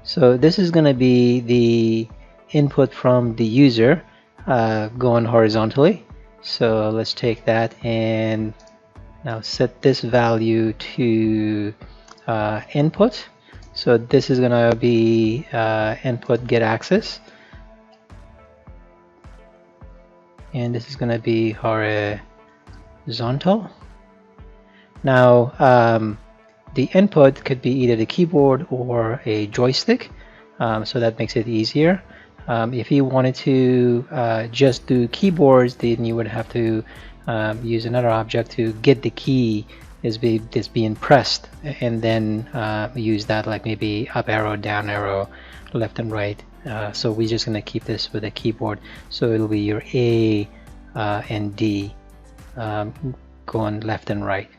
So this is going to be the input from the user going horizontally. So let's take that and now set this value to input. So this is going to be input get access, and this is going to be horizontal. Now the input could be either the keyboard or a joystick, so that makes it easier. If you wanted to just do keyboards, then you would have to use another object to get the key is being pressed, and then use that like maybe up arrow, down arrow, left and right. So we're just gonna keep this with a keyboard. So it'll be your A and D going left and right,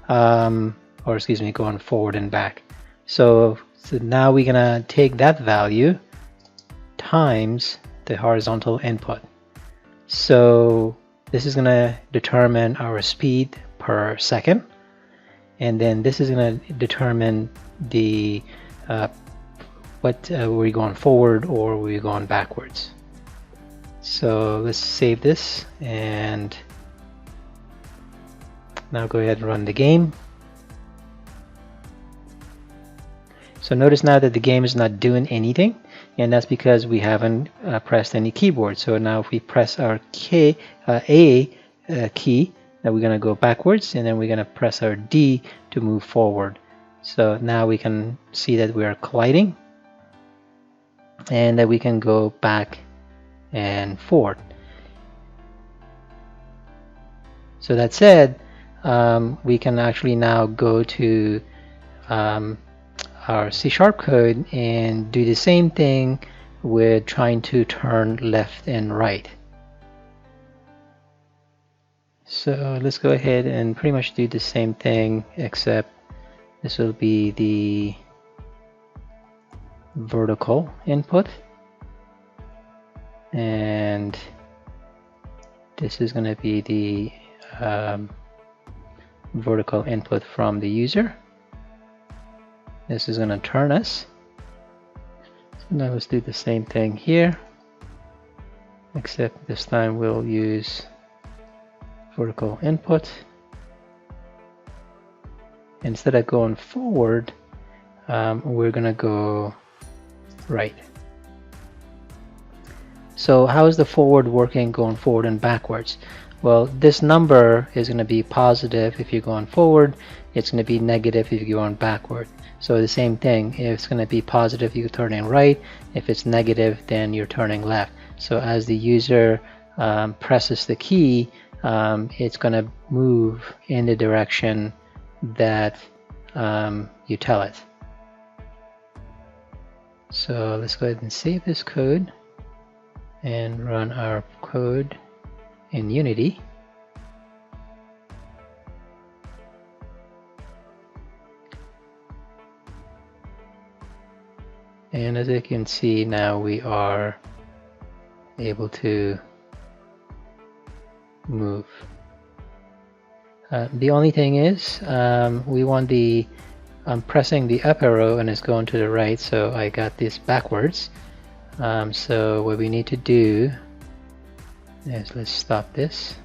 or excuse me, going forward and back. So now we're gonna take that value times the horizontal input. So this is gonna determine our speed per second, and then this is gonna determine the what we're going forward or we're going backwards. So let's save this and now go ahead and run the game. So notice now that the game is not doing anything, and that's because we haven't pressed any keyboard. So now if we press our A key, then we're going to go backwards, and then we're going to press our D to move forward. So now we can see that we are colliding, and that we can go back and forward. So that said, we can actually now go to our C# code and do the same thing with trying to turn left and right. So let's go ahead and pretty much do the same thing, except this will be the vertical input, and this is going to be the vertical input from the user. This is going to turn us. So now let's do the same thing here, except this time we'll use vertical input. Instead of going forward, we're going to go right. So how is the forward working going forward and backwards? Well, this number is going to be positive if you're going forward. It's going to be negative if you're going backward. So the same thing, if it's going to be positive, you're turning right. If it's negative, then you're turning left. So as the user presses the key, it's going to move in the direction that you tell it. So let's go ahead and save this code and run our code in Unity. And as you can see, now we are able to move. The only thing is, we want I'm pressing the up arrow and it's going to the right, so I got this backwards. So what we need to do is, let's stop this.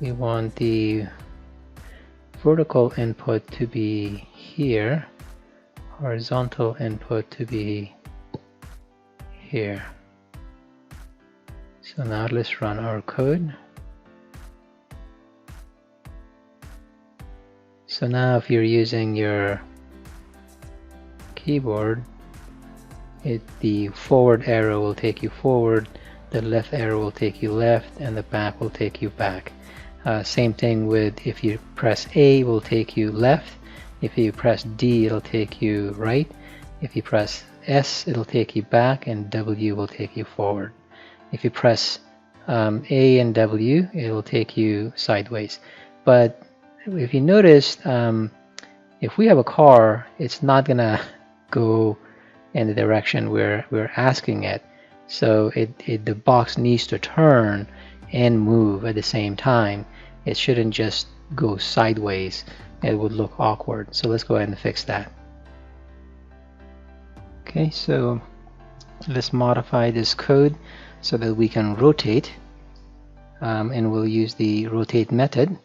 We want the vertical input to be here, horizontal input to be here. So now let's run our code. So now if you're using your keyboard, the forward arrow will take you forward, the left arrow will take you left, and the back will take you back. Same thing with, if you press A, it will take you left. If you press D, it'll take you right. If you press S, it'll take you back, and W will take you forward. If you press A and W, it'll take you sideways. But if you noticed, if we have a car, it's not gonna go in the direction we're asking it. So the box needs to turn and move at the same time. It shouldn't just go sideways. It would look awkward. So let's go ahead and fix that. Okay, so let's modify this code so that we can rotate, and we'll use the rotate method.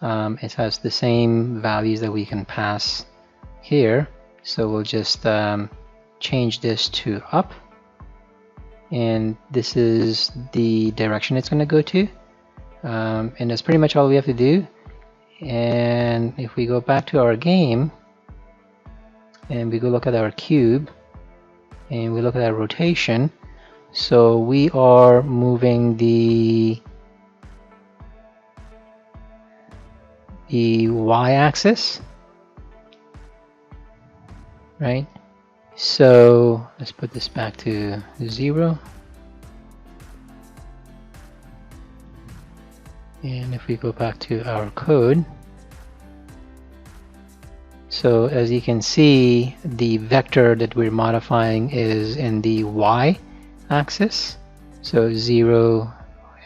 It has the same values that we can pass here, so we'll just change this to up, and this is the direction it's going to go to, and that's pretty much all we have to do. And if we go back to our game and we go look at our cube and we look at our rotation, So we are moving the y-axis, right? So let's put this back to 0. And if we go back to our code, so as you can see, the vector that we're modifying is in the y-axis. So 0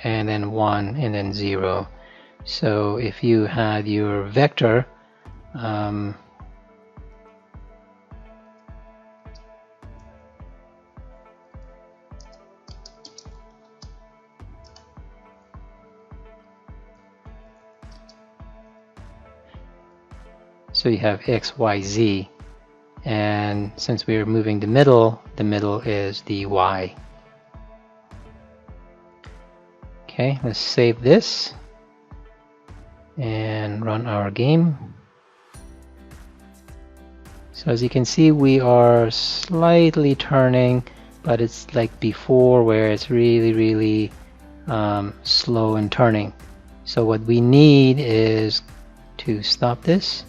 and then 1 and then 0. So if you had your vector so you have x, y, z, and since we're moving the middle is the y. Okay, let's save this and run our game. So as you can see, we are slightly turning, but it's like before where it's really slow in turning. So what we need is to stop this,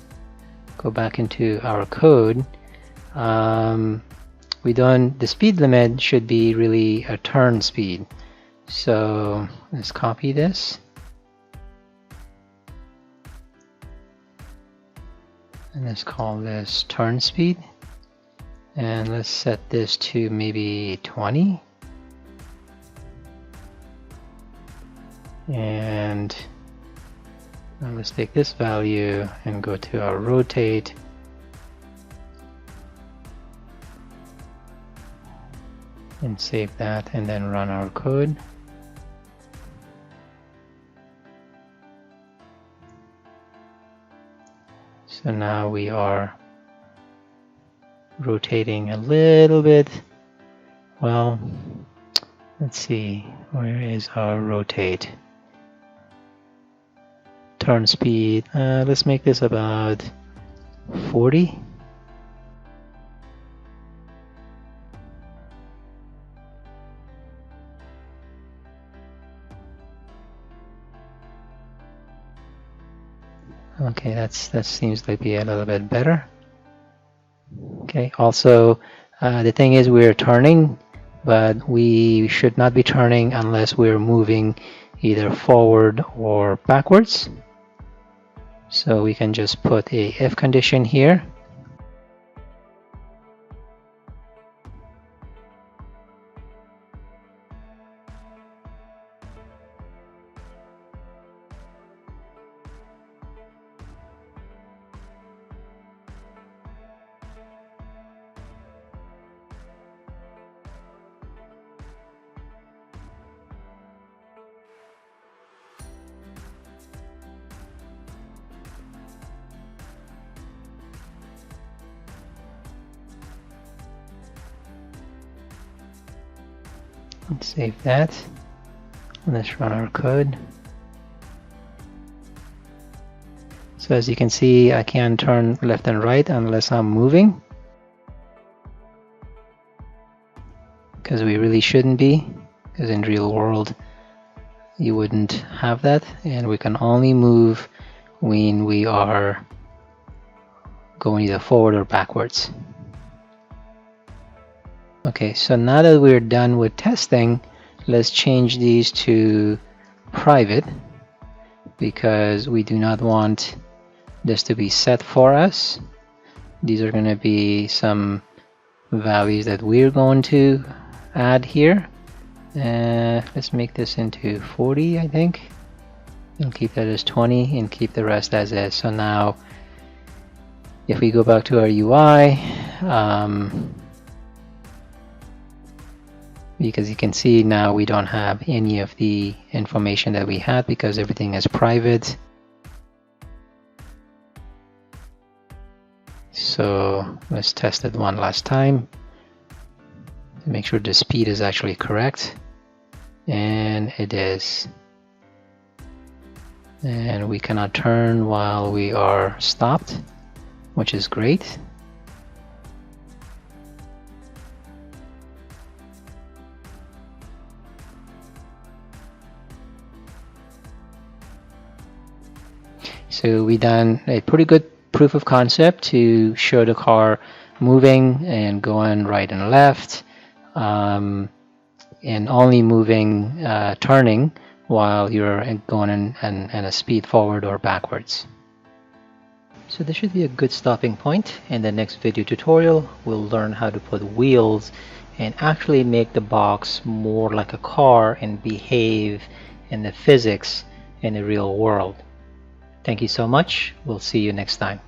go back into our code. The speed limit should be really a turn speed. So let's copy this. And let's call this turn speed. And let's set this to maybe 20. And now let's take this value and go to our rotate. And save that and then run our code. So now we are rotating a little bit. Well, let's see, where is our rotate? Turn speed, let's make this about 40. Okay, that seems to be a little bit better. Okay, also the thing is we're turning, but we should not be turning unless we're moving either forward or backwards. So we can just put a if condition here. Let's save that. Let's run our code. So as you can see, I can't turn left and right unless I'm moving, because we really shouldn't be, because in real world you wouldn't have that, and we can only move when we are going either forward or backwards. Okay, so now that we're done with testing, let's change these to private, because we do not want this to be set for us. These are going to be some values that we're going to add here. Let's make this into 40, I think. We'll keep that as 20 and keep the rest as is. So now if we go back to our UI, because you can see now we don't have any of the information that we had because everything is private. So let's test it one last time to make sure the speed is actually correct, and it is. And we cannot turn while we are stopped, which is great. So we done a pretty good proof of concept to show the car moving and going right and left, and only moving, turning while you're going in a speed forward or backwards. So this should be a good stopping point. In the next video tutorial, we'll learn how to put wheels and actually make the box more like a car and behave in the physics in the real world. Thank you so much. We'll see you next time.